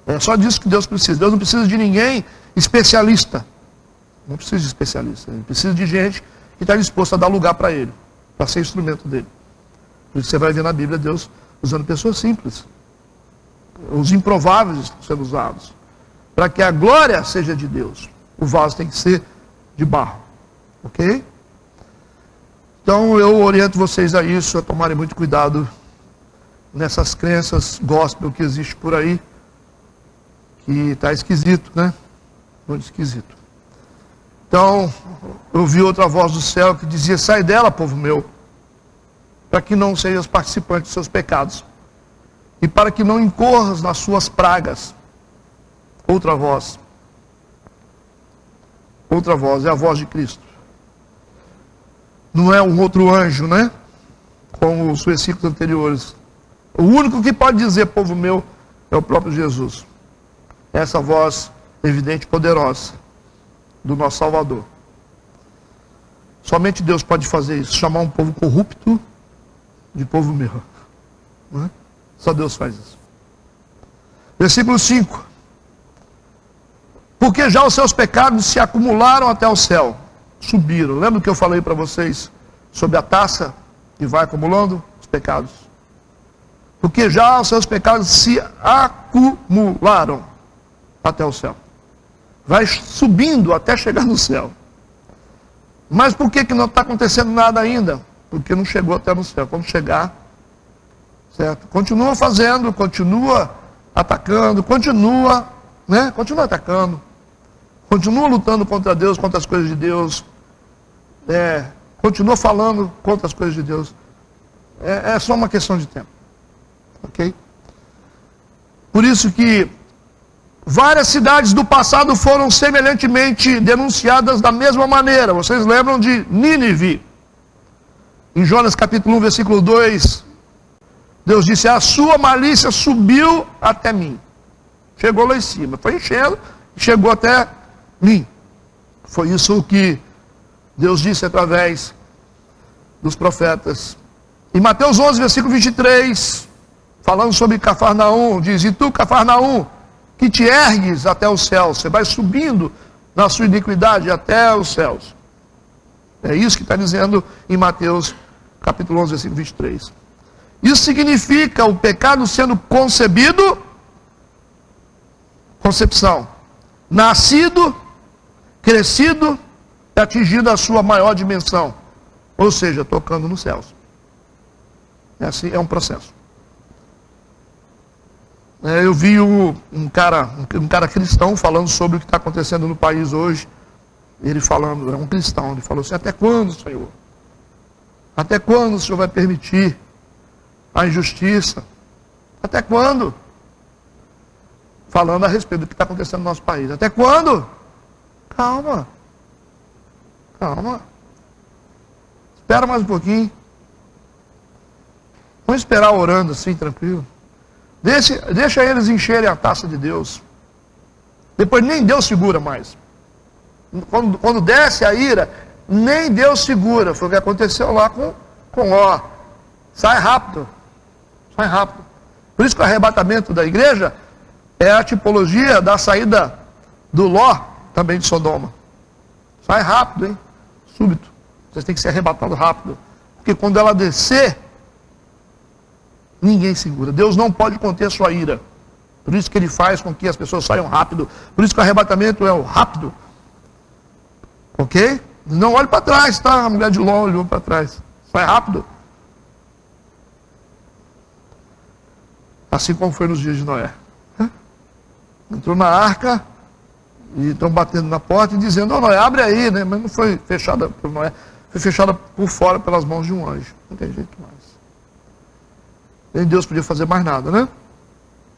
É só disso que Deus precisa. Deus não precisa de ninguém especialista. Não precisa de especialista. Ele precisa de gente que está disposta a dar lugar para Ele, para ser instrumento dele. Por isso você vai ver na Bíblia Deus usando pessoas simples. Os improváveis estão sendo usados. Para que a glória seja de Deus. O vaso tem que ser de barro. Ok? Então eu oriento vocês a isso, a tomarem muito cuidado nessas crenças gospel que existe por aí, que está esquisito, né? Muito esquisito. Então, eu vi outra voz do céu que dizia, sai dela, povo meu, para que não sejas participante dos seus pecados, e para que não incorras nas suas pragas. Outra voz, é a voz de Cristo. Não é um outro anjo, né? Como os versículos anteriores. O único que pode dizer, povo meu, é o próprio Jesus. Essa voz evidente e poderosa do nosso Salvador. Somente Deus pode fazer isso, chamar um povo corrupto de povo meu. Não é? Só Deus faz isso. Versículo 5. Porque já os seus pecados se acumularam até o céu. Subiram. Lembra que eu falei para vocês sobre a taça que vai acumulando os pecados? Porque já os seus pecados se acumularam até o céu. Vai subindo até chegar no céu. Mas por que não está acontecendo nada ainda? Porque não chegou até no céu. Quando chegar, certo? Continua fazendo, continua atacando, continua atacando. Continua lutando contra Deus, contra as coisas de Deus. Continua falando contra as coisas de Deus. É só uma questão de tempo. Ok? Por isso que várias cidades do passado foram semelhantemente denunciadas da mesma maneira. Vocês lembram de Nínive? Em Jonas capítulo 1, versículo 2, Deus disse, a sua malícia subiu até mim. Chegou lá em cima, foi enchendo, chegou até mim. Foi isso que Deus disse através dos profetas. Em Mateus 11, versículo 23, falando sobre Cafarnaum, diz, e tu, Cafarnaum, que te ergues até os céus, você vai subindo na sua iniquidade até os céus. É isso que está dizendo em Mateus capítulo 11, versículo 23. Isso significa o pecado sendo concebido, concepção, nascido, crescido e atingido a sua maior dimensão. Ou seja, tocando nos céus. É um processo. Eu vi um cara cristão falando sobre o que está acontecendo no país hoje. Ele falando, é um cristão, ele falou assim, até quando, Senhor? Até quando o Senhor vai permitir a injustiça? Até quando? Falando a respeito do que está acontecendo no nosso país. Até quando? Calma. Calma. Espera mais um pouquinho. Vamos esperar orando assim, tranquilo. Deixa eles encherem a taça de Deus. Depois nem Deus segura mais. Quando desce a ira, nem Deus segura. Foi o que aconteceu lá com Ló. Sai rápido. Sai rápido. Por isso que o arrebatamento da igreja é a tipologia da saída do Ló, também de Sodoma. Sai rápido, hein? Súbito. Vocês têm que ser arrebatados rápido. Porque quando ela descer, ninguém segura. Deus não pode conter a sua ira. Por isso que ele faz com que as pessoas saiam rápido. Por isso que o arrebatamento é o rápido. Ok? Não olhe para trás, tá? A mulher de Ló olhou para trás. Sai rápido. Assim como foi nos dias de Noé. Entrou na arca e estão batendo na porta e dizendo, Noé, abre aí, né? Mas não foi fechada por Noé, foi fechada por fora pelas mãos de um anjo. Não tem jeito mais. Nem Deus podia fazer mais nada, né?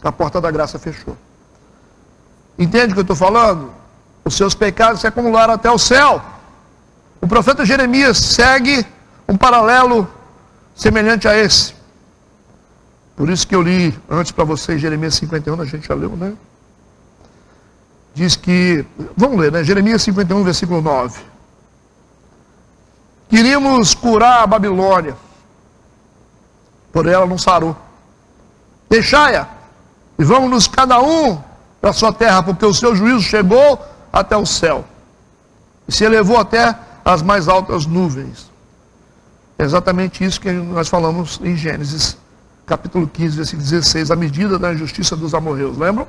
A porta da graça fechou. Entende o que eu estou falando? Os seus pecados se acumularam até o céu. O profeta Jeremias segue um paralelo semelhante a esse. Por isso que eu li antes para vocês Jeremias 51, a gente já leu, né? Diz que, vamos ler, né? Jeremias 51, versículo 9. Queríamos curar a Babilônia, por ela não sarou. Deixai-a, e vamos-nos cada um para a sua terra, porque o seu juízo chegou até o céu, e se elevou até as mais altas nuvens. É exatamente isso que nós falamos em Gênesis, capítulo 15, versículo 16, a medida da injustiça dos amorreus, lembram?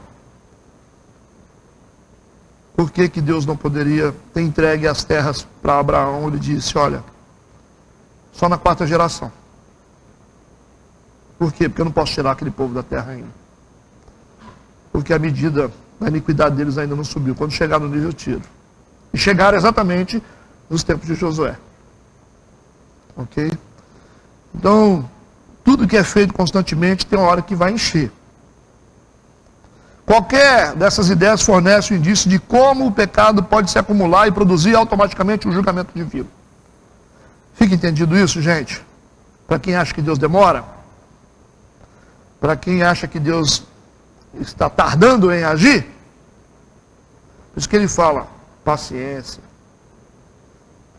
Por que que Deus não poderia ter entregue as terras para Abraão? Ele disse, olha, só na 4ª geração. Por quê? Porque eu não posso tirar aquele povo da terra ainda. Porque a medida da iniquidade deles ainda não subiu. Quando chegar no nível, eu tiro. E chegaram exatamente nos tempos de Josué. Ok? Então, tudo que é feito constantemente tem uma hora que vai encher. Qualquer dessas ideias fornece um indício de como o pecado pode se acumular e produzir automaticamente um julgamento divino. Fica entendido isso, gente? Para quem acha que Deus demora, para quem acha que Deus está tardando em agir, por isso que ele fala, paciência.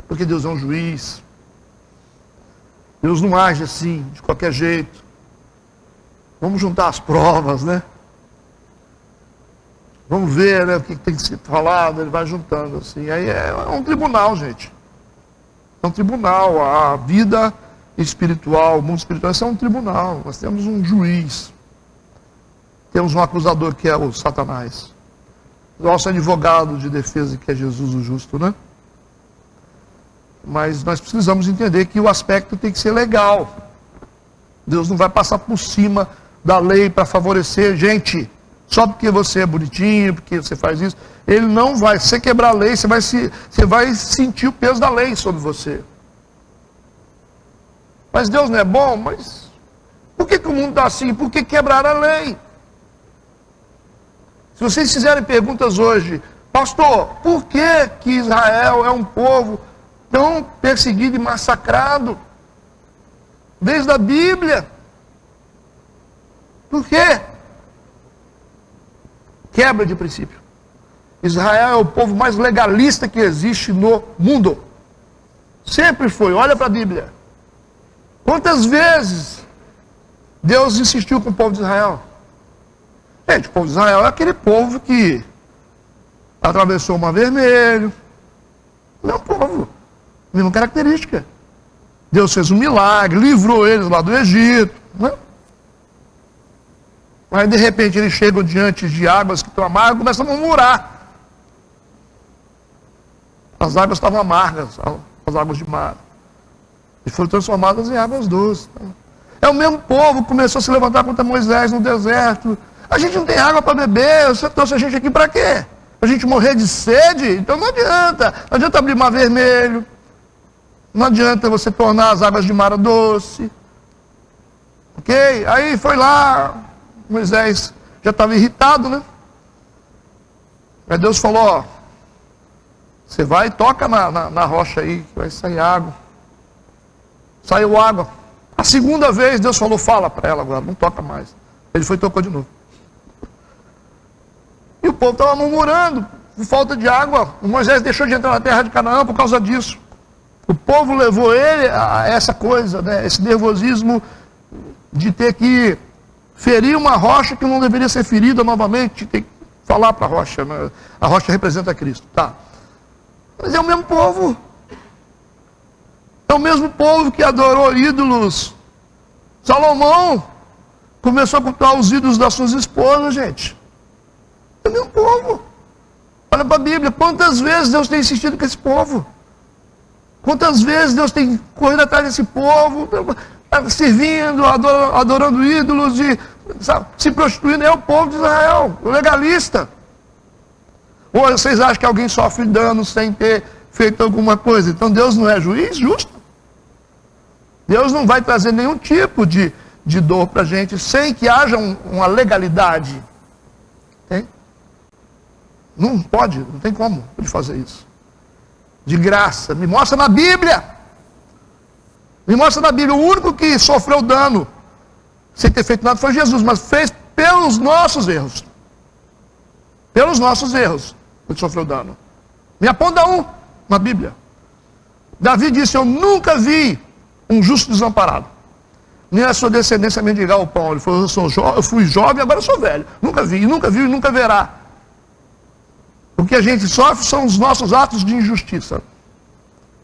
Porque Deus é um juiz. Deus não age assim, de qualquer jeito. Vamos juntar as provas, né? Vamos ver, né, o que tem que ser falado, ele vai juntando assim. Aí é um tribunal, gente. É um tribunal. A vida espiritual, o mundo espiritual, isso é um tribunal. Nós temos um juiz. Temos um acusador que é o Satanás. Nosso advogado de defesa que é Jesus o justo, né? Mas nós precisamos entender que o aspecto tem que ser legal. Deus não vai passar por cima da lei para favorecer gente. Só porque você é bonitinho, porque você faz isso. Ele não vai. Se você quebrar a lei, você vai sentir o peso da lei sobre você. Mas Deus não é bom? Mas por que o mundo está assim? Por que quebrar a lei? Se vocês fizerem perguntas hoje, pastor, por que Israel é um povo tão perseguido e massacrado? Desde a Bíblia. Por quê? Quebra de princípio. Israel é o povo mais legalista que existe no mundo. Sempre foi. Olha para a Bíblia. Quantas vezes Deus insistiu com o povo de Israel? Gente, o povo de Israel é aquele povo que atravessou o Mar Vermelho. Não é um povo. Mesma característica. Deus fez um milagre, livrou eles lá do Egito. Não é? Aí de repente eles chegam diante de águas que estão amargas e começam a murmurar. As águas estavam amargas, as águas de mar. E foram transformadas em águas doces. É o mesmo povo que começou a se levantar contra Moisés no deserto. A gente não tem água para beber, você trouxe a gente aqui para quê? Para a gente morrer de sede? Então não adianta. Não adianta abrir Mar Vermelho. Não adianta você tornar as águas de mar doce. Ok? Aí foi lá. Moisés já estava irritado, né? Aí Deus falou, ó, você vai e toca na rocha aí, que vai sair água. Saiu água. A segunda vez Deus falou, fala para ela agora, não toca mais. Ele foi e tocou de novo. E o povo estava murmurando, por falta de água. O Moisés deixou de entrar na terra de Canaã por causa disso. O povo levou ele a essa coisa, né? Esse nervosismo de ter que ferir uma rocha que não deveria ser ferida novamente, tem que falar para a rocha, né? A rocha representa Cristo, tá? Mas é o mesmo povo. É o mesmo povo que adorou ídolos. Salomão começou a cultuar os ídolos das suas esposas, gente. É o mesmo povo. Olha para a Bíblia, quantas vezes Deus tem insistido com esse povo? Quantas vezes Deus tem corrido atrás desse povo, servindo, adorando ídolos, se prostituindo? É o povo de Israel, o legalista. Ou vocês acham que alguém sofre dano sem ter feito alguma coisa? Então Deus não é juiz justo? Deus não vai trazer nenhum tipo de dor para a gente sem que haja uma legalidade. Tem? Não pode, não tem como ele fazer isso. De graça, me mostra na Bíblia. Me mostra na Bíblia. O único que sofreu dano sem ter feito nada foi Jesus, mas fez pelos nossos erros. Pelos nossos erros, ele sofreu dano. Me aponta um na Bíblia. Davi disse: eu nunca vi um justo desamparado, nem a sua descendência mendigar o pão. Ele falou: eu fui jovem, agora eu sou velho. Nunca vi, e nunca viu e nunca verá. O que a gente sofre são os nossos atos de injustiça.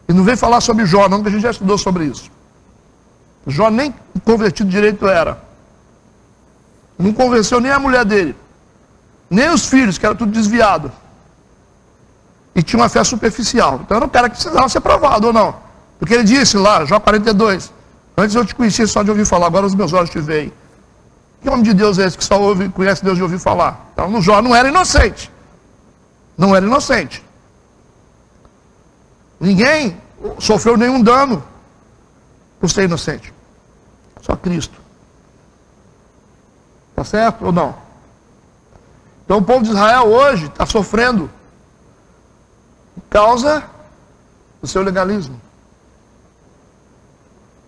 E não vem falar sobre Jó, não, que a gente já estudou sobre isso. Jó nem convertido direito era. Não convenceu nem a mulher dele, nem os filhos, que era tudo desviado. E tinha uma fé superficial. Então era um cara que precisava ser provado, ou não? Porque ele disse lá, Jó 42, antes eu te conhecia só de ouvir falar, agora os meus olhos te veem. Que homem de Deus é esse que só conhece Deus de ouvir falar? Então no Jó não era inocente. Não era inocente. Ninguém sofreu nenhum dano por ser inocente. Só Cristo. Está certo ou não? Então o povo de Israel hoje está sofrendo por causa do seu legalismo.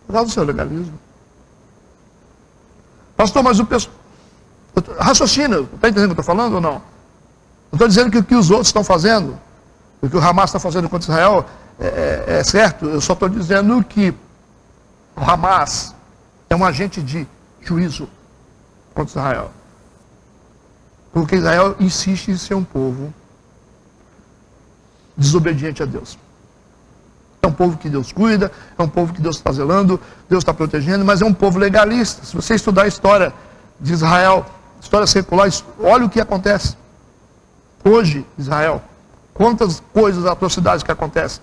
Por causa do seu legalismo. Pastor, mas o pessoal... Raciocina, está entendendo o que eu estou falando ou não? Não estou dizendo que o que os outros estão fazendo, o que o Hamas está fazendo contra Israel é certo. Eu só estou dizendo que o Hamas é um agente de juízo contra Israel. Porque Israel insiste em ser um povo desobediente a Deus. É um povo que Deus cuida, é um povo que Deus está zelando, Deus está protegendo, mas é um povo legalista. Se você estudar a história de Israel, história secular, olha o que acontece. Hoje, Israel, quantas coisas, atrocidades que acontecem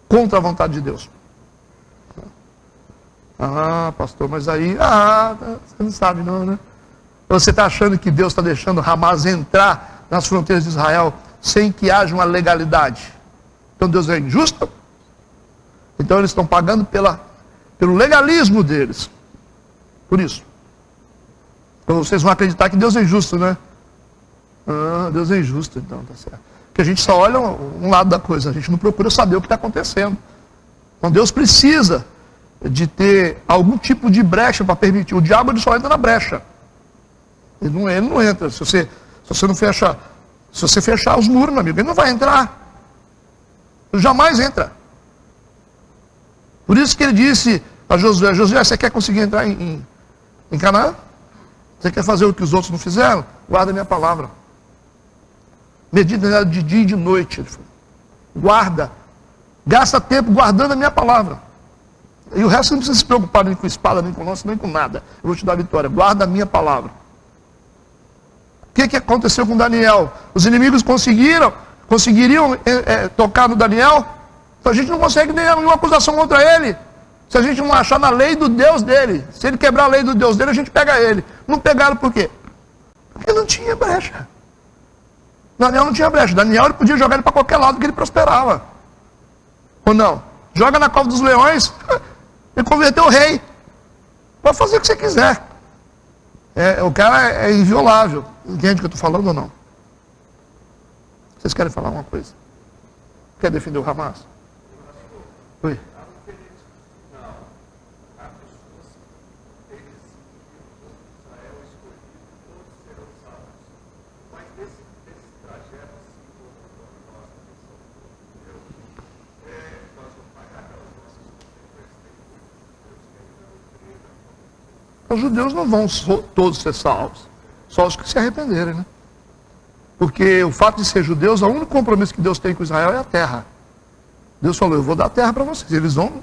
contra a vontade de Deus. Ah, pastor, mas aí, você não sabe não, né? Você está achando que Deus está deixando Hamas entrar nas fronteiras de Israel sem que haja uma legalidade? Então Deus é injusto? Então eles estão pagando pelo legalismo deles. Por isso. Então vocês vão acreditar que Deus é injusto, né? Deus é injusto, então, tá certo. Porque a gente só olha um lado da coisa, a gente não procura saber o que está acontecendo. Então Deus precisa de ter algum tipo de brecha para permitir. O diabo ele só entra na brecha. Ele não entra. Se você não fecha, se você fechar os muros, meu amigo, ele não vai entrar. Ele jamais entra. Por isso que ele disse a Josué: Josué, você quer conseguir entrar em Canaã? Você quer fazer o que os outros não fizeram? Guarda a minha palavra. Medita nela de dia e de noite. Ele falou. Guarda. Gasta tempo guardando a minha palavra. E o resto você não precisa se preocupar nem com espada, nem com lança, nem com nada. Eu vou te dar a vitória. Guarda a minha palavra. O que aconteceu com Daniel? Os inimigos conseguiriam tocar no Daniel? Então a gente não consegue nenhuma acusação contra ele. Se a gente não achar na lei do Deus dele. Se ele quebrar a lei do Deus dele, a gente pega ele. Não pegaram por quê? Porque não tinha brecha. Daniel não tinha brecha. Daniel ele podia jogar ele para qualquer lado que ele prosperava. Ou não? Joga na cova dos leões, ele converteu o rei. Pode fazer o que você quiser. O cara é inviolável. Entende o que eu estou falando ou não? Vocês querem falar uma coisa? Quer defender o Hamas? Oi. Os judeus não vão todos ser salvos, só os que se arrependerem, né? Porque o fato de ser judeus, o único compromisso que Deus tem com Israel é a terra. Deus falou: eu vou dar a terra para vocês. Eles vão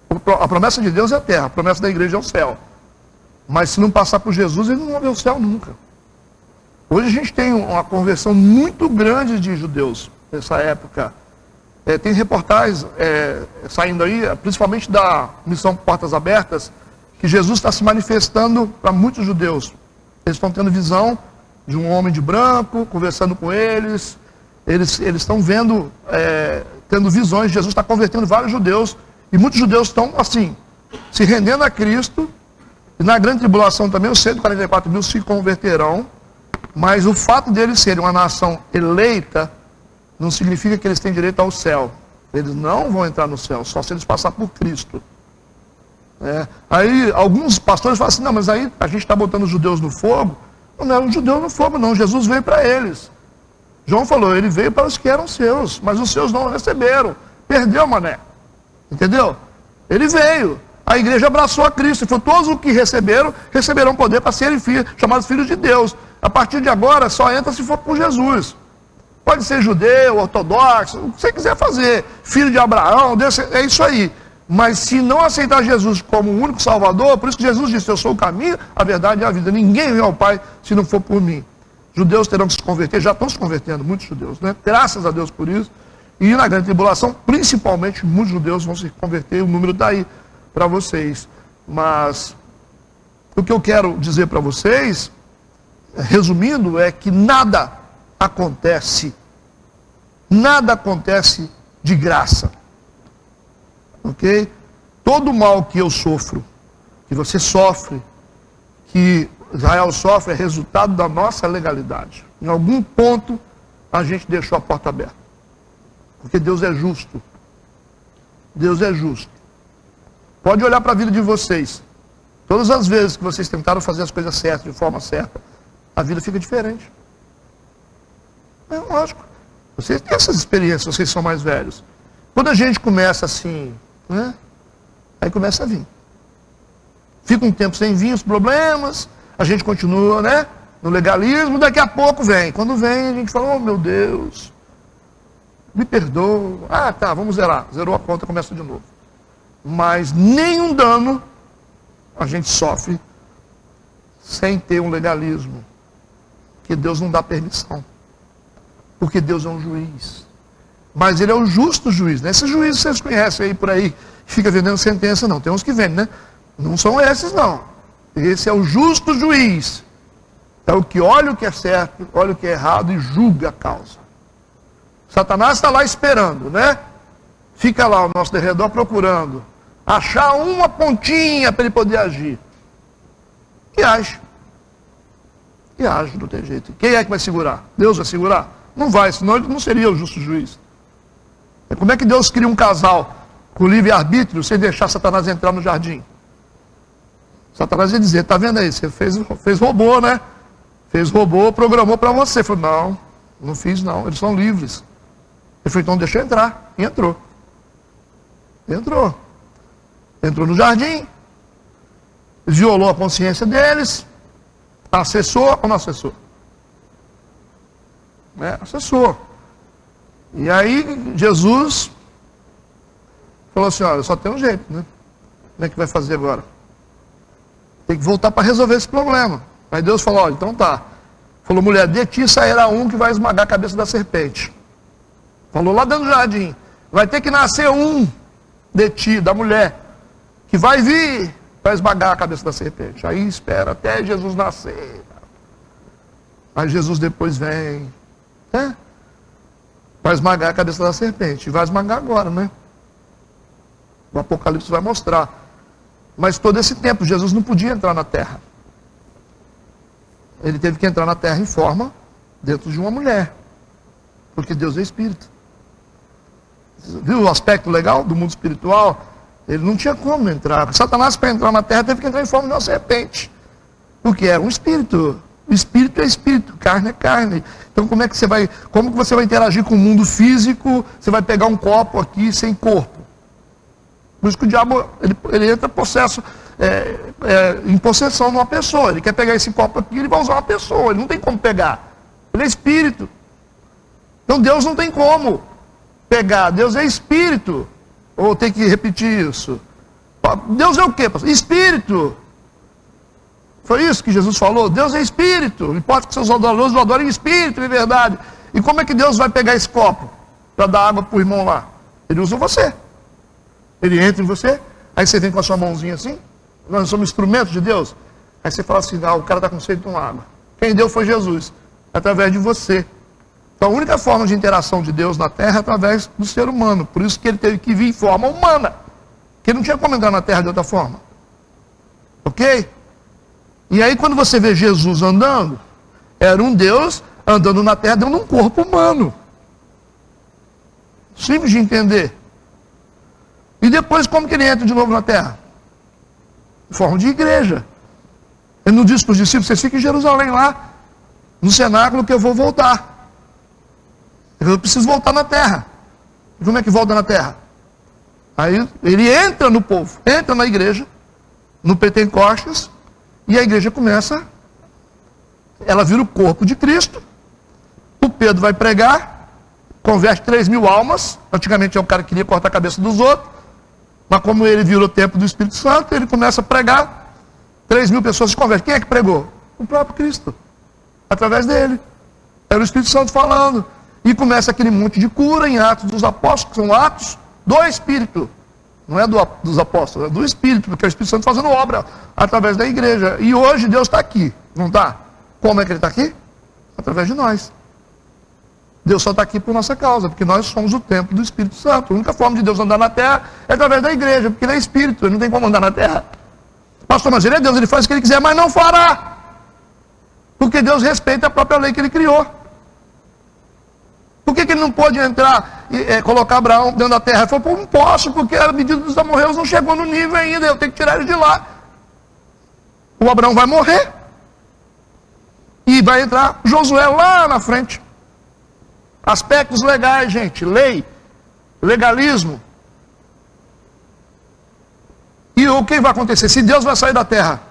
A promessa de Deus é a terra, a promessa da igreja é o céu. Mas se não passar por Jesus, eles não vão ver o céu nunca. Hoje a gente tem uma conversão muito grande de judeus nessa época. Tem reportagens saindo aí, principalmente da missão Portas Abertas, que Jesus está se manifestando para muitos judeus. Eles estão tendo visão de um homem de branco, conversando com eles. Eles estão vendo, tendo visões. Jesus está convertendo vários judeus. E muitos judeus estão, assim, se rendendo a Cristo. E na grande tribulação também, os 144 mil se converterão. Mas o fato deles serem uma nação eleita, não significa que eles têm direito ao céu. Eles não vão entrar no céu, só se eles passarem por Cristo. Aí alguns pastores falam assim, não, mas aí a gente está botando os judeus no fogo. Não é um judeu no fogo, não. Jesus veio para eles. João falou, ele veio para os que eram seus, mas os seus não receberam. Perdeu, mané. Entendeu? Ele veio. A igreja abraçou a Cristo. E foi todos os que receberão poder para serem chamados filhos de Deus. A partir de agora, só entra se for por Jesus. Pode ser judeu, ortodoxo, o que você quiser fazer. Filho de Abraão, Deus, é isso aí. Mas se não aceitar Jesus como o único Salvador, por isso que Jesus disse, eu sou o caminho, a verdade e a vida. Ninguém vem ao Pai se não for por mim. Judeus terão que se converter, já estão se convertendo, muitos judeus, né? Graças a Deus por isso. E na grande tribulação, principalmente, muitos judeus vão se converter, o número está aí para vocês. Mas o que eu quero dizer para vocês, resumindo, é que nada acontece de graça. Ok? Todo o mal que eu sofro, que você sofre, que Israel sofre, é resultado da nossa legalidade. Em algum ponto, a gente deixou a porta aberta. Porque Deus é justo. Deus é justo. Pode olhar para a vida de vocês. Todas as vezes que vocês tentaram fazer as coisas certas, de forma certa, a vida fica diferente. É lógico. Vocês têm essas experiências, vocês são mais velhos. Quando a gente começa assim, né? Aí começa a vir. Fica um tempo sem vir os problemas, a gente continua, né? No legalismo, daqui a pouco vem. Quando vem, a gente fala, oh meu Deus, me perdoa. Ah, tá, vamos zerar. Zerou a conta, começa de novo. Mas nenhum dano a gente sofre sem ter um legalismo. Que Deus não dá permissão. Porque Deus é um juiz. Mas ele é o justo juiz, né? Esses juízes vocês conhecem aí por aí, que fica vendendo sentença, não. Tem uns que vendem, né? Não são esses, não. Esse é o justo juiz. É o que olha o que é certo, olha o que é errado e julga a causa. Satanás está lá esperando, né? Fica lá ao nosso derredor procurando achar uma pontinha para ele poder agir. E age. E age, não tem jeito. Quem é que vai segurar? Deus vai segurar? Não vai, senão ele não seria o justo juiz. Como é que Deus cria um casal com livre-arbítrio sem deixar Satanás entrar no jardim? Satanás ia dizer, tá vendo aí, você fez robô, né? Fez robô, programou para você. Ele falou, não fiz não, eles são livres. Ele falou, então deixa eu entrar. E entrou. Entrou no jardim, violou a consciência deles, acessou ou não acessou? Acessou. E aí Jesus falou assim, olha, só tem um jeito, né? Como é que vai fazer agora? Tem que voltar para resolver esse problema. Aí Deus falou, olha, então tá. Falou, mulher, de ti sairá um que vai esmagar a cabeça da serpente. Falou lá dentro do jardim, vai ter que nascer um de ti, da mulher, que vai vir para esmagar a cabeça da serpente. Aí espera até Jesus nascer. Aí Jesus depois vem, né? Vai esmagar a cabeça da serpente. E vai esmagar agora, né? O Apocalipse vai mostrar. Mas todo esse tempo, Jesus não podia entrar na terra. Ele teve que entrar na terra em forma dentro de uma mulher. Porque Deus é espírito. Viu o aspecto legal do mundo espiritual? Ele não tinha como entrar. Satanás, para entrar na terra, teve que entrar em forma de uma serpente. Porque era um espírito. O espírito é espírito, carne é carne. Então como que você vai interagir com o mundo físico? Você vai pegar um copo aqui sem corpo. Por isso que o diabo, ele entra em possessão de uma pessoa. Ele quer pegar esse copo aqui, ele vai usar uma pessoa. Ele não tem como pegar. Ele é espírito. Então Deus não tem como pegar. Deus é espírito. Ou tem que repetir isso? Deus é o quê, pastor? Espírito. Foi isso que Jesus falou? Deus é espírito. Não importa que seus adoradores o adorem em espírito, em verdade. E como é que Deus vai pegar esse copo para dar água para o irmão lá? Ele usa você. Ele entra em você, aí você vem com a sua mãozinha assim. Nós somos instrumentos de Deus. Aí você fala assim, o cara está com sede de tomar água. Quem deu foi Jesus, através de você. Então a única forma de interação de Deus na terra é através do ser humano. Por isso que ele teve que vir em forma humana. Porque não tinha como entrar na terra de outra forma. Ok? E aí quando você vê Jesus andando, era um Deus andando na terra dentro de um corpo humano. Simples de entender. E depois como que ele entra de novo na terra? Em forma de igreja. Ele não disse para os discípulos, vocês fiquem em Jerusalém lá, no cenáculo que eu vou voltar. Eu preciso voltar na terra. E como é que volta na terra? Aí ele entra no povo, entra na igreja, no Pentecostes, e a igreja começa, ela vira o corpo de Cristo. O Pedro vai pregar, converte 3.000 almas. Antigamente é o cara que queria cortar a cabeça dos outros, mas como ele virou o templo do Espírito Santo, ele começa a pregar, 3.000 pessoas se convertem. Quem é que pregou? O próprio Cristo, através dele. Era o Espírito Santo falando. E começa aquele monte de cura em Atos dos Apóstolos, que são atos do Espírito. Não é dos apóstolos, é do Espírito, porque é o Espírito Santo fazendo obra através da igreja. E hoje Deus está aqui, não está? Como é que Ele está aqui? Através de nós. Deus só está aqui por nossa causa, porque nós somos o templo do Espírito Santo. A única forma de Deus andar na terra é através da igreja, porque Ele é Espírito, Ele não tem como andar na terra. Pastor, mas Ele é Deus, Ele faz o que Ele quiser, mas não fará. Porque Deus respeita a própria lei que Ele criou. Por que Ele não pôde entrar e colocar Abraão dentro da terra? Ele falou, não posso, porque a medida dos amorreus não chegou no nível ainda, eu tenho que tirar ele de lá. O Abraão vai morrer. E vai entrar Josué lá na frente. Aspectos legais, gente, lei, legalismo. E o que vai acontecer? Se Deus vai sair da terra,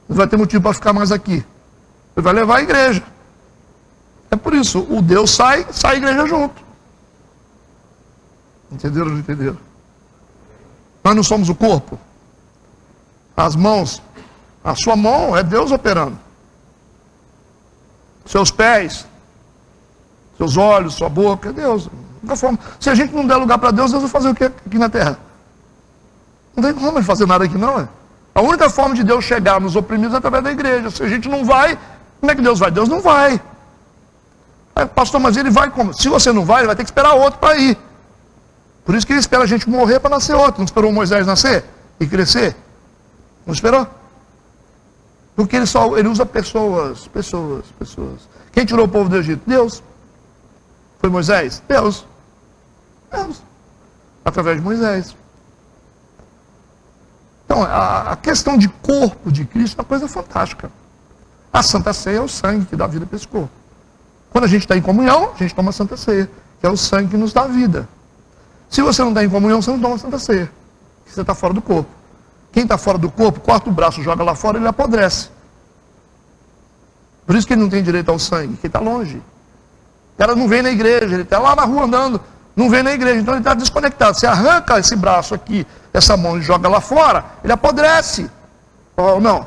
não vai ter motivo para ficar mais aqui. Ele vai levar a igreja. É por isso, o Deus sai a igreja junto. Entenderam ou não entenderam? Nós não somos o corpo. As mãos, a sua mão é Deus operando. Seus pés, seus olhos, sua boca, é Deus. Se a gente não der lugar para Deus, Deus vai fazer o que aqui na terra? Não tem como ele fazer nada aqui não, é? A única forma de Deus chegar nos oprimidos é através da igreja. Se a gente não vai, como é que Deus vai? Deus não vai. Pastor, mas ele vai como? Se você não vai, ele vai ter que esperar outro para ir. Por isso que ele espera a gente morrer para nascer outro. Não esperou Moisés nascer e crescer? Não esperou? Porque ele usa pessoas. Quem tirou o povo do Egito? Deus. Foi Moisés? Deus. Através de Moisés. Então, a questão de corpo de Cristo é uma coisa fantástica. A Santa Ceia é o sangue que dá vida para esse corpo. Quando a gente está em comunhão, a gente toma a Santa Ceia, que é o sangue que nos dá vida. Se você não está em comunhão, você não toma a Santa Ceia. Você está fora do corpo. Quem está fora do corpo, corta o braço, joga lá fora, ele apodrece. Por isso que ele não tem direito ao sangue, porque ele está longe. O cara não vem na igreja, ele está lá na rua andando, não vem na igreja, então ele está desconectado. Você arranca esse braço aqui, essa mão e joga lá fora, ele apodrece. Ou não?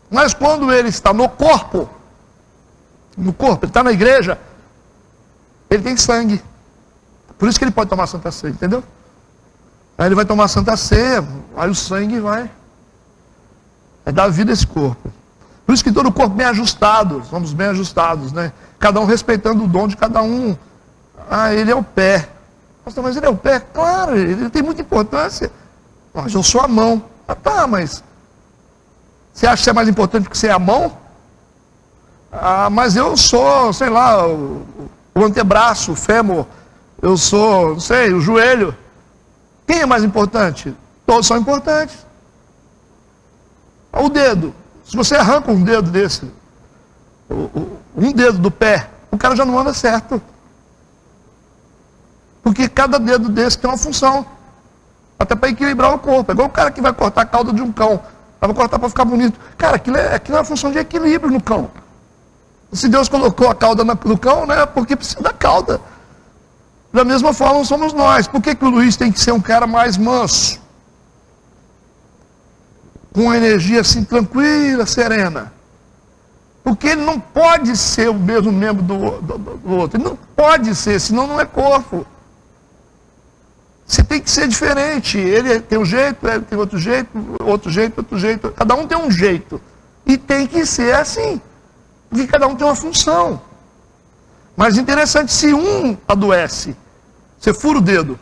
Mas quando ele está no corpo, ele está na igreja, ele tem sangue. Por isso que ele pode tomar Santa Ceia, entendeu? Aí ele vai tomar Santa Ceia, aí o sangue vai dar vida a esse corpo. Por isso que todo o corpo bem ajustado, somos bem ajustados, né? Cada um respeitando o dom de cada um. Ele é o pé. Pastor, mas ele é o pé? Claro, ele tem muita importância. Mas eu sou a mão. Mas você acha que você é mais importante que você é a mão? Mas eu sou, sei lá, o antebraço, o fêmur, eu sou, não sei, o joelho. Quem é mais importante? Todos são importantes. O dedo. Se você arranca um dedo desse, um dedo do pé, o cara já não anda certo. Porque cada dedo desse tem uma função. Até para equilibrar o corpo. É igual o cara que vai cortar a cauda de um cão. Vai cortar para ficar bonito. Cara, aquilo é uma função de equilíbrio no cão. Se Deus colocou a cauda no cão, né? Porque precisa da cauda. Da mesma forma somos nós. Por que o Luiz tem que ser um cara mais manso? Com uma energia assim tranquila, serena. Porque ele não pode ser o mesmo membro do outro. Ele não pode ser, senão não é corpo. Você tem que ser diferente. Ele tem um jeito, ele tem outro jeito, outro jeito, outro jeito. Cada um tem um jeito. E tem que ser assim. Porque cada um tem uma função. Mas interessante, se um adoece, você fura o dedo.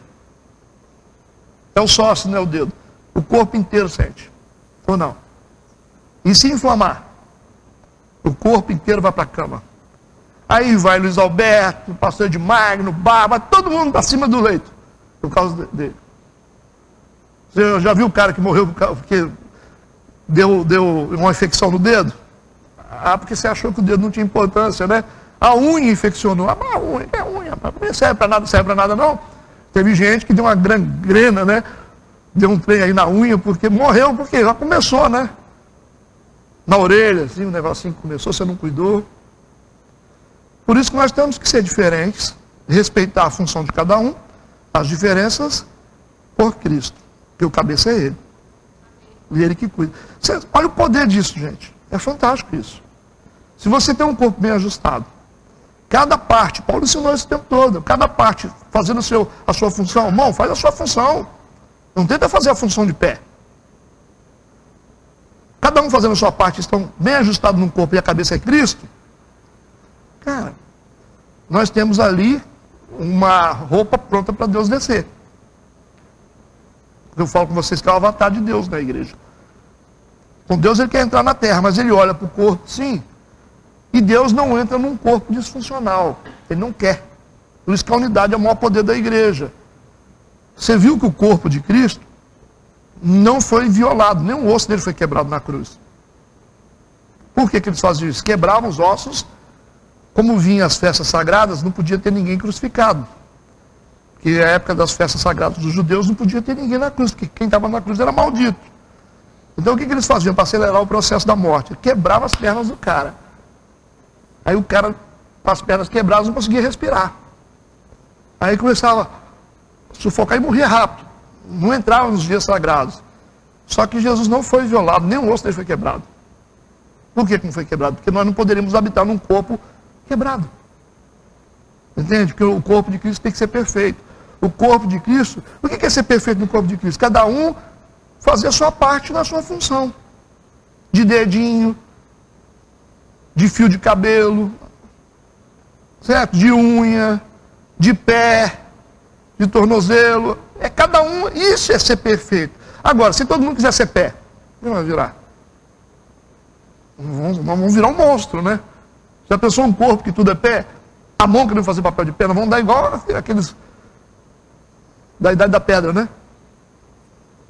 É o sócio, não é o dedo. O corpo inteiro sente. Ou não? E se inflamar? O corpo inteiro vai para a cama. Aí vai Luiz Alberto, pastor de Magno, Barba, todo mundo para cima do leito. Por causa dele. Você já viu o cara que morreu porque deu uma infecção no dedo? Ah, porque você achou que o dedo não tinha importância, né? A unha infeccionou. Ah, a unha não serve para nada não. Teve gente que deu uma gangrena, né? Deu um trem aí na unha, porque morreu, porque já começou, né? Na orelha, assim, um negocinho que começou, você não cuidou. Por isso que nós temos que ser diferentes, respeitar a função de cada um, as diferenças por Cristo. Porque o cabeça é Ele. E Ele que cuida. Olha o poder disso, gente. É fantástico isso. Se você tem um corpo bem ajustado, cada parte, Paulo ensinou isso o tempo todo, cada parte fazendo a sua função, irmão, faz a sua função. Não tenta fazer a função de pé. Cada um fazendo a sua parte, estão bem ajustados no corpo e a cabeça é Cristo. Cara, nós temos ali uma roupa pronta para Deus descer. Eu falo com vocês que é o avatar de Deus na igreja. Com Deus ele quer entrar na terra, mas ele olha para o corpo, sim. E Deus não entra num corpo disfuncional. Ele não quer. Por isso que a unidade é o maior poder da igreja. Você viu que o corpo de Cristo não foi violado, nem um osso dele foi quebrado na cruz. Por que eles faziam isso? Quebravam os ossos. Como vinham as festas sagradas, não podia ter ninguém crucificado. Porque na época das festas sagradas dos judeus não podia ter ninguém na cruz, porque quem estava na cruz era maldito. Então o que eles faziam para acelerar o processo da morte? Quebrava as pernas do cara. Aí o cara, com as pernas quebradas, não conseguia respirar. Aí começava a sufocar e morria rápido. Não entrava nos dias sagrados. Só que Jesus não foi violado, nem o osso dele foi quebrado. Por que não foi quebrado? Porque nós não poderíamos habitar num corpo quebrado. Entende? Porque o corpo de Cristo tem que ser perfeito. O corpo de Cristo, o que é ser perfeito no corpo de Cristo? Cada um fazer a sua parte na sua função. De dedinho, de fio de cabelo, certo? De unha, de pé, de tornozelo. É cada um, isso é ser perfeito. Agora, se todo mundo quiser ser pé, o que vai virar? Vamos virar um monstro, né? Já pensou um corpo que tudo é pé? A mão que não fazer papel de pé, nós vamos dar igual aqueles da idade da pedra, né?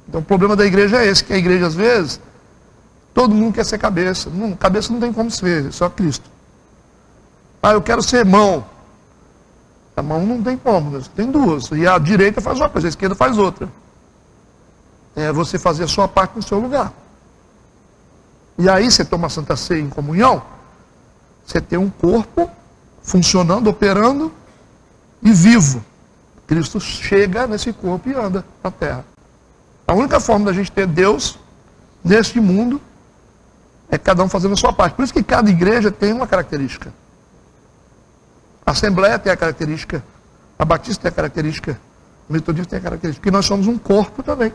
Então o problema da igreja é esse, que a igreja às vezes, todo mundo quer ser cabeça. Cabeça não tem como ser, só Cristo. Ah, eu quero ser mão. A mão não tem como, tem duas. E a direita faz uma coisa, a esquerda faz outra. É você fazer a sua parte no seu lugar. E aí você toma a Santa Ceia em comunhão, você tem um corpo funcionando, operando e vivo. Cristo chega nesse corpo e anda na terra. A única forma da gente ter Deus neste mundo é cada um fazendo a sua parte. Por isso que cada igreja tem uma característica. A Assembleia tem a característica, a Batista tem a característica, o Metodista tem a característica, porque nós somos um corpo também.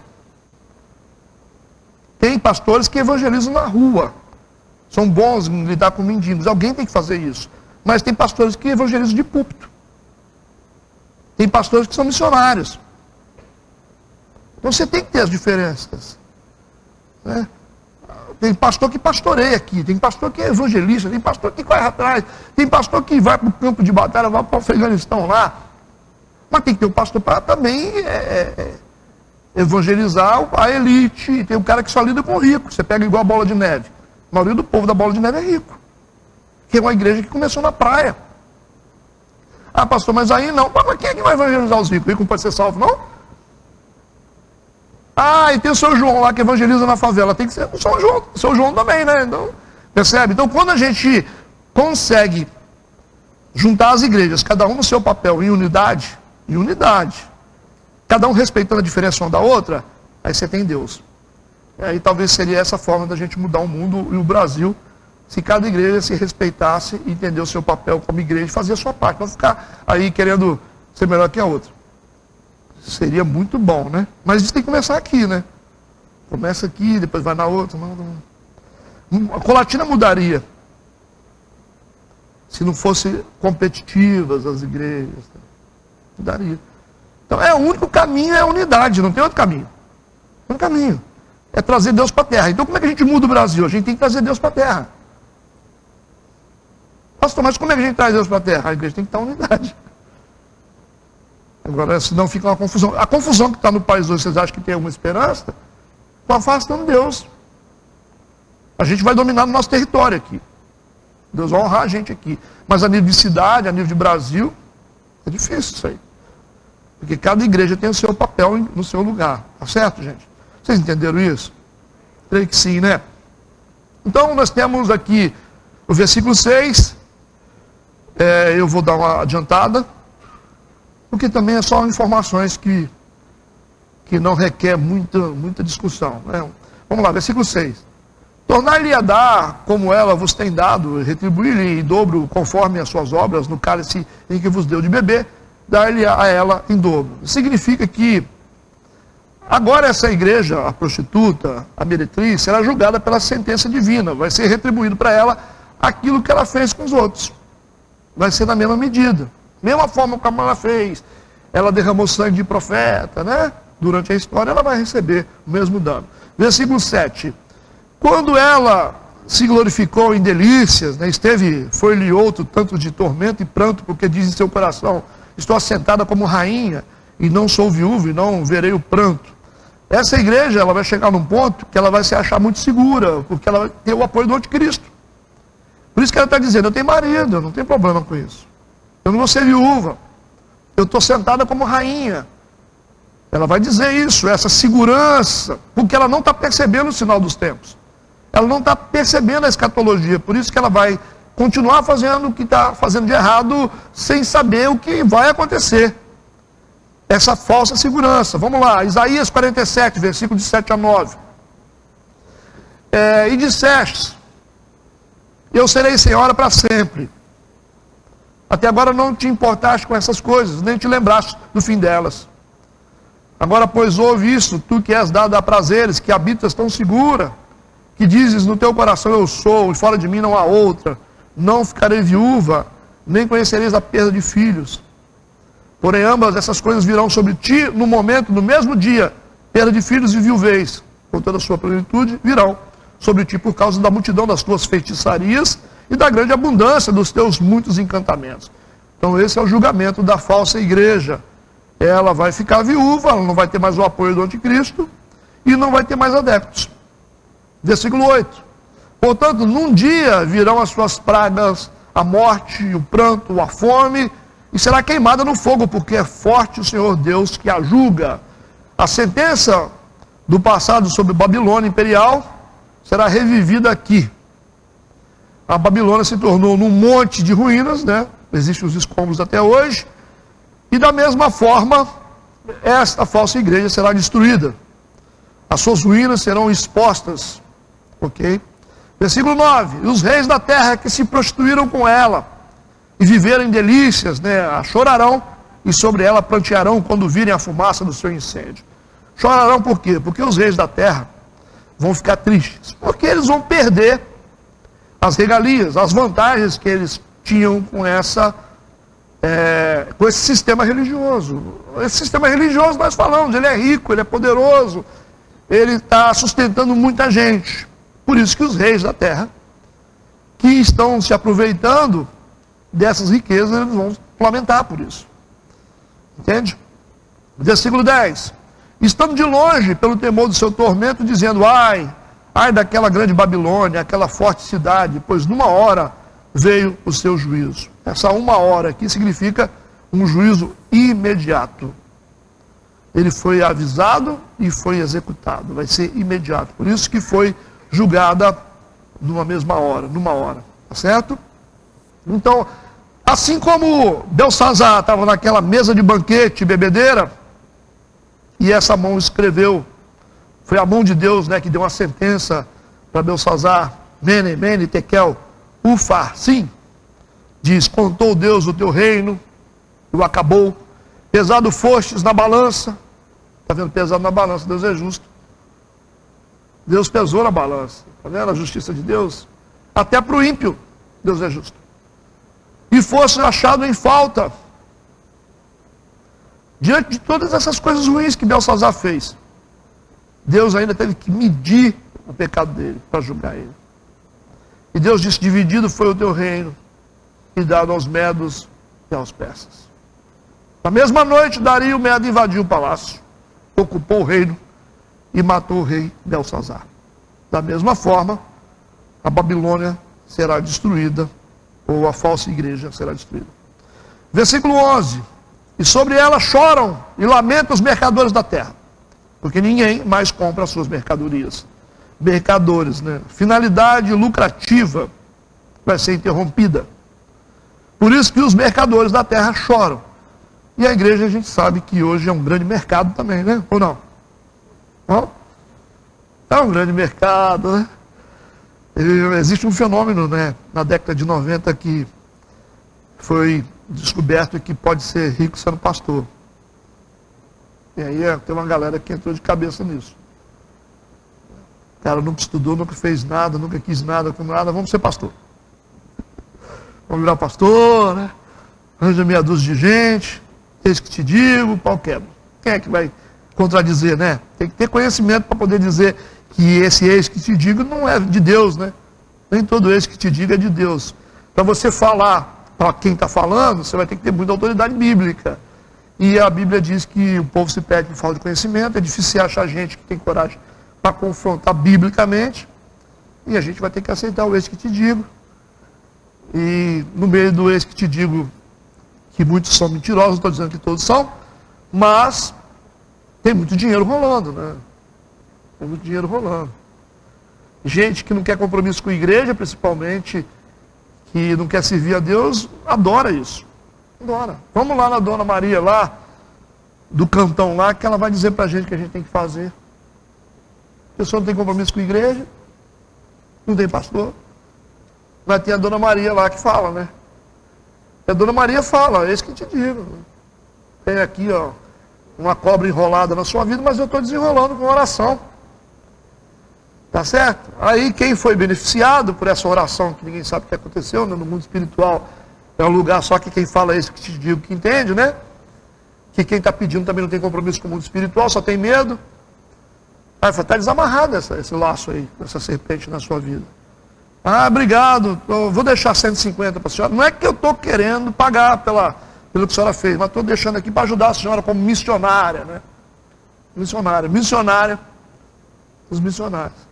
Tem pastores que evangelizam na rua, são bons em lidar com mendigos, alguém tem que fazer isso. Mas tem pastores que evangelizam de púlpito. Tem pastores que são missionários. Então você tem que ter as diferenças. Né? Tem pastor que pastoreia aqui, tem pastor que é evangelista, tem pastor que corre atrás, tem pastor que vai para o campo de batalha, vai para o Afeganistão lá. Mas tem que ter um pastor para também evangelizar a elite. E tem um cara que só lida com o rico. Você pega igual a Bola de Neve. A maioria do povo da Bola de Neve é rico. Que é uma igreja que começou na praia. Ah, pastor, mas aí não. Mas quem é que vai evangelizar os ricos? O rico não pode ser salvo, não? Ah, e tem o seu João lá que evangeliza na favela. Tem que ser o seu João também, né? Então, percebe? Então, quando a gente consegue juntar as igrejas, cada um no seu papel, em unidade, em unidade. Cada um respeitando a diferença uma da outra, aí você tem Deus. E aí talvez seria essa forma da gente mudar o mundo e o Brasil, se cada igreja se respeitasse e entender o seu papel como igreja e fazer a sua parte. Não ficar aí querendo ser melhor que a outra. Seria muito bom, né? Mas isso tem que começar aqui, né? Começa aqui, depois vai na outra. A Colatina mudaria se não fossem competitivas as igrejas. Mudaria. Então o único caminho é a unidade, não tem outro caminho. Tem um caminho. É trazer Deus para a terra. Então como é que a gente muda o Brasil? A gente tem que trazer Deus para a terra. Pastor, mas como é que a gente traz Deus para a terra? A igreja tem que estar em unidade. Agora, senão fica uma confusão. A confusão que está no país hoje, vocês acham que tem alguma esperança? Está afastando Deus. A gente vai dominar no nosso território aqui. Deus vai honrar a gente aqui. Mas a nível de cidade, a nível de Brasil, é difícil isso aí. Porque cada igreja tem o seu papel no seu lugar. Tá certo, gente? Vocês entenderam isso? Creio que sim, né? Então, nós temos aqui o versículo 6. Eu vou dar uma adiantada. Porque também é só informações que não requer muita discussão. Né? Vamos lá, versículo 6. Tornar-lhe a dar, como ela vos tem dado, retribuir-lhe em dobro, conforme as suas obras, no cálice em que vos deu de beber, dar-lhe a ela em dobro. Significa que agora essa igreja, a prostituta, a meretriz, será julgada pela sentença divina. Vai ser retribuído para ela aquilo que ela fez com os outros. Vai ser na mesma medida. Mesma forma como ela fez. Ela derramou sangue de profeta, né? Durante a história, ela vai receber o mesmo dano. Versículo 7. Quando ela se glorificou em delícias, né? Foi-lhe outro tanto de tormento e pranto, porque diz em seu coração, estou assentada como rainha, e não sou viúva, e não verei o pranto. Essa igreja, ela vai chegar num ponto que ela vai se achar muito segura, porque ela vai ter o apoio do anticristo. Por isso que ela está dizendo, eu tenho marido, eu não tenho problema com isso. Eu não vou ser viúva. Eu estou sentada como rainha. Ela vai dizer isso, essa segurança, porque ela não está percebendo o sinal dos tempos. Ela não está percebendo a escatologia. Por isso que ela vai continuar fazendo o que está fazendo de errado, sem saber o que vai acontecer. Essa falsa segurança. Vamos lá, Isaías 47, versículo de 7 a 9. E disseste, eu serei senhora para sempre. Até agora não te importaste com essas coisas, nem te lembraste do fim delas. Agora, pois, ouve isso, tu que és dado a prazeres, que habitas tão segura, que dizes no teu coração, eu sou, e fora de mim não há outra, não ficarei viúva, nem conhecereis a perda de filhos. Porém, ambas essas coisas virão sobre ti no momento, no mesmo dia, perda de filhos e viuvez, com toda a sua plenitude, virão sobre ti por causa da multidão das tuas feitiçarias, e da grande abundância dos teus muitos encantamentos. Então esse é o julgamento da falsa igreja. Ela vai ficar viúva, ela não vai ter mais o apoio do anticristo, e não vai ter mais adeptos. Versículo 8. Portanto, num dia virão as suas pragas, a morte, o pranto, a fome, e será queimada no fogo, porque é forte o Senhor Deus que a julga. A sentença do passado sobre Babilônia imperial será revivida aqui. A Babilônia se tornou num monte de ruínas, né? Existem os escombros até hoje. E da mesma forma, esta falsa igreja será destruída. As suas ruínas serão expostas. Ok? Versículo 9. E os reis da terra que se prostituíram com ela e viveram em delícias, né? A chorarão e sobre ela prantearão quando virem a fumaça do seu incêndio. Chorarão por quê? Porque os reis da terra vão ficar tristes. Porque eles vão perder as regalias, as vantagens que eles tinham com esse sistema religioso. Esse sistema religioso nós falamos, ele é rico, ele é poderoso, ele está sustentando muita gente. Por isso que os reis da terra, que estão se aproveitando dessas riquezas, eles vão lamentar por isso. Entende? Versículo 10. Estando de longe, pelo temor do seu tormento, dizendo, ai daquela grande Babilônia, aquela forte cidade, pois numa hora veio o seu juízo. Essa uma hora aqui significa um juízo imediato. Ele foi avisado e foi executado, vai ser imediato. Por isso que foi julgada numa mesma hora, tá certo? Então, Assim como Belsazar estava naquela mesa de banquete, bebedeira, e essa mão escreveu, foi a mão de Deus, né, que deu uma sentença para Belsazar, Mene, Mene, Tekel, Ufa, sim, diz, contou Deus o teu reino, e o acabou, pesado fostes na balança, está vendo, pesado na balança, Deus é justo, Deus pesou na balança, está vendo a justiça de Deus? Até para o ímpio, Deus é justo. E fosse achado em falta, diante de todas essas coisas ruins que Belsazar fez, Deus ainda teve que medir o pecado dele, para julgar ele. E Deus disse, dividido foi o teu reino, e dado aos medos e aos persas. Na mesma noite, Dario, o Medo, invadiu o palácio, ocupou o reino, e matou o rei Belsazar. Da mesma forma, a Babilônia será destruída, ou a falsa igreja será destruída. Versículo 11. E sobre ela choram e lamentam os mercadores da terra, porque ninguém mais compra as suas mercadorias. Mercadores, né? Finalidade lucrativa vai ser interrompida. Por isso que os mercadores da terra choram. E a igreja, a gente sabe que hoje é um grande mercado também, né? Ou não? É um grande mercado, né? Existe um fenômeno, né, na década de 90 que foi descoberto que pode ser rico sendo pastor. E aí tem uma galera que entrou de cabeça nisso. O cara nunca estudou, nunca fez nada, nunca quis nada com nada, vamos ser pastor. Vamos virar pastor, né? Arranja meia dúzia de gente, eis que te digo, pau quebra. Quem é que vai contradizer, né? Tem que ter conhecimento para poder dizer que esse eis que te digo não é de Deus, né? Nem todo eis que te digo é de Deus. Para você falar para quem está falando, você vai ter que ter muita autoridade bíblica. E a Bíblia diz que o povo se perde por falta de conhecimento, é difícil achar gente que tem coragem para confrontar biblicamente, e a gente vai ter que aceitar o eis que te digo. E no meio do eis que te digo, que muitos são mentirosos, não estou dizendo que todos são, mas tem muito dinheiro rolando, né? Tem muito dinheiro rolando. Gente que não quer compromisso com a igreja, principalmente, que não quer servir a Deus, adora isso. Adora. Vamos lá na Dona Maria, lá, do cantão lá, que ela vai dizer pra gente o que a gente tem que fazer. A pessoa não tem compromisso com a igreja, não tem pastor. Vai ter a Dona Maria lá que fala, né? E a Dona Maria fala, é isso que eu te digo. Tem aqui, ó, uma cobra enrolada na sua vida, mas eu estou desenrolando com oração. Tá certo? Aí quem foi beneficiado por essa oração, que ninguém sabe o que aconteceu, né? No mundo espiritual é um lugar só que quem fala isso que te digo que entende, né? Que quem está pedindo também não tem compromisso com o mundo espiritual, só tem medo. Aí está desamarrado esse laço aí, essa serpente na sua vida. Ah, obrigado, eu vou deixar 150 para a senhora. Não é que eu estou querendo pagar pelo que a senhora fez, mas estou deixando aqui para ajudar a senhora como missionária, né? Missionária, os missionários.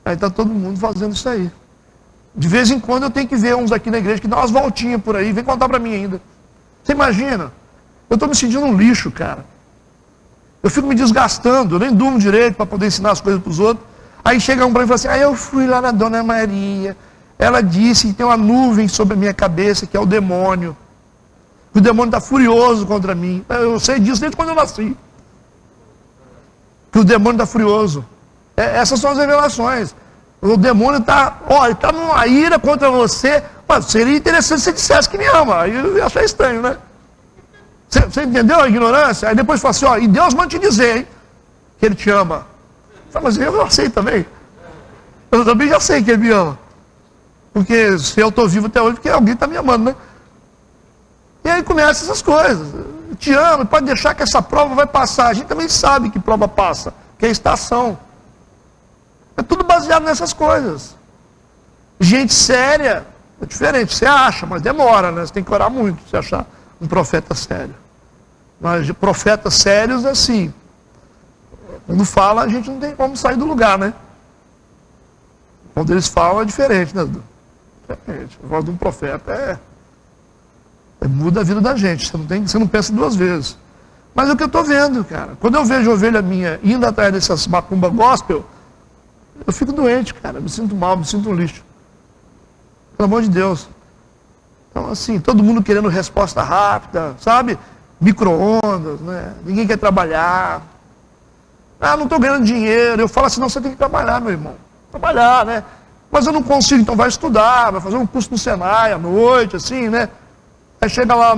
Aí está todo mundo fazendo isso aí. De vez em quando eu tenho que ver uns aqui na igreja que dá umas voltinhas por aí, vem contar para mim ainda. Você imagina? Eu estou me sentindo um lixo, cara. Eu fico me desgastando, eu nem durmo direito para poder ensinar as coisas para os outros. Aí chega um para mim e fala assim, aí eu fui lá na Dona Maria, ela disse que tem uma nuvem sobre a minha cabeça, que é o demônio. O demônio está furioso contra mim. Eu sei disso desde quando eu nasci. Que o demônio está furioso. Essas são as revelações. O demônio está, olha, está numa ira contra você. Mas seria interessante se você dissesse que me ama. Aí eu ia achar estranho, né? Você entendeu a ignorância? Aí depois fala assim, ó, e Deus manda te dizer, hein, que Ele te ama. Fala, mas eu já sei também. Eu também já sei que Ele me ama. Porque se eu estou vivo até hoje, porque alguém está me amando, né? E aí começam essas coisas. Eu te amo, pode deixar que essa prova vai passar. A gente também sabe que prova passa, que é estação. É tudo baseado nessas coisas. Gente séria, é diferente, você acha, mas demora, né? Você tem que orar muito para você achar um profeta sério. Mas profetas sérios, assim, quando fala, a gente não tem como sair do lugar, né? Quando eles falam, é diferente, né? Diferente. A voz de um profeta muda a vida da gente, você não pensa duas vezes. Mas é o que eu estou vendo, cara. Quando eu vejo ovelha minha indo atrás dessas macumba gospel, eu fico doente, cara. Me sinto mal, me sinto um lixo. Pelo amor de Deus. Então, assim, todo mundo querendo resposta rápida, sabe? Micro-ondas, né? Ninguém quer trabalhar. Ah, não estou ganhando dinheiro. Eu falo assim, não, você tem que trabalhar, meu irmão. Trabalhar, né? Mas eu não consigo, então vai estudar, vai fazer um curso no Senai à noite, assim, né? Aí chega lá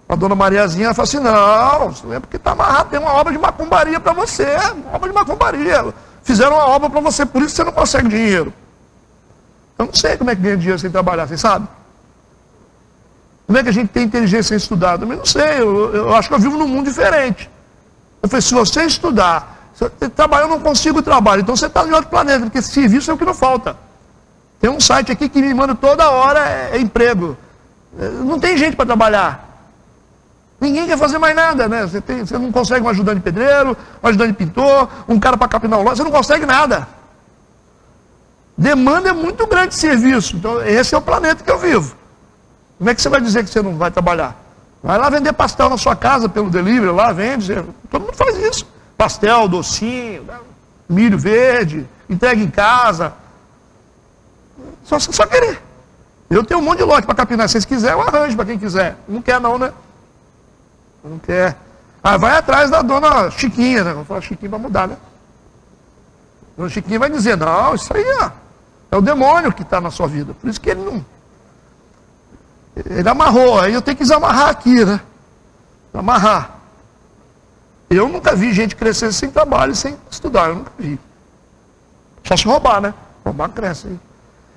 a dona Mariazinha, ela fala assim, não, é porque está amarrado, tem uma obra de macumbaria para você, uma obra de macumbaria. Fizeram uma obra para você, por isso você não consegue dinheiro. Eu não sei como é que ganha dinheiro sem trabalhar, você sabe? Como é que a gente tem inteligência sem estudar? Eu também não sei, eu acho que eu vivo num mundo diferente. Eu falei, se você estudar, se você trabalhar, eu não consigo trabalho, então você está em outro planeta, porque serviço é o que não falta. Tem um site aqui que me manda toda hora emprego. Não tem gente para trabalhar. Ninguém quer fazer mais nada, né? Você não consegue um ajudante de pedreiro, um ajudante de pintor, um cara para capinar o lote, você não consegue nada. Demanda é muito grande de serviço. Então, esse é o planeta que eu vivo. Como é que você vai dizer que você não vai trabalhar? Vai lá vender pastel na sua casa pelo delivery, lá vende. Todo mundo faz isso. Pastel, docinho, milho verde, entrega em casa. Só querer. Eu tenho um monte de lote para capinar. Se vocês quiserem, eu arranjo para quem quiser. Não quer não, né? Não quer. Ah, vai atrás da dona Chiquinha, né? Vamos falar Chiquinha para mudar, né? A dona Chiquinha vai dizer, não, isso aí é o demônio que está na sua vida. Por isso que ele não... Ele amarrou, aí eu tenho que desamarrar aqui, né? Amarrar. Eu nunca vi gente crescer sem trabalho, sem estudar, eu nunca vi. Só se roubar, né? Roubar cresce aí.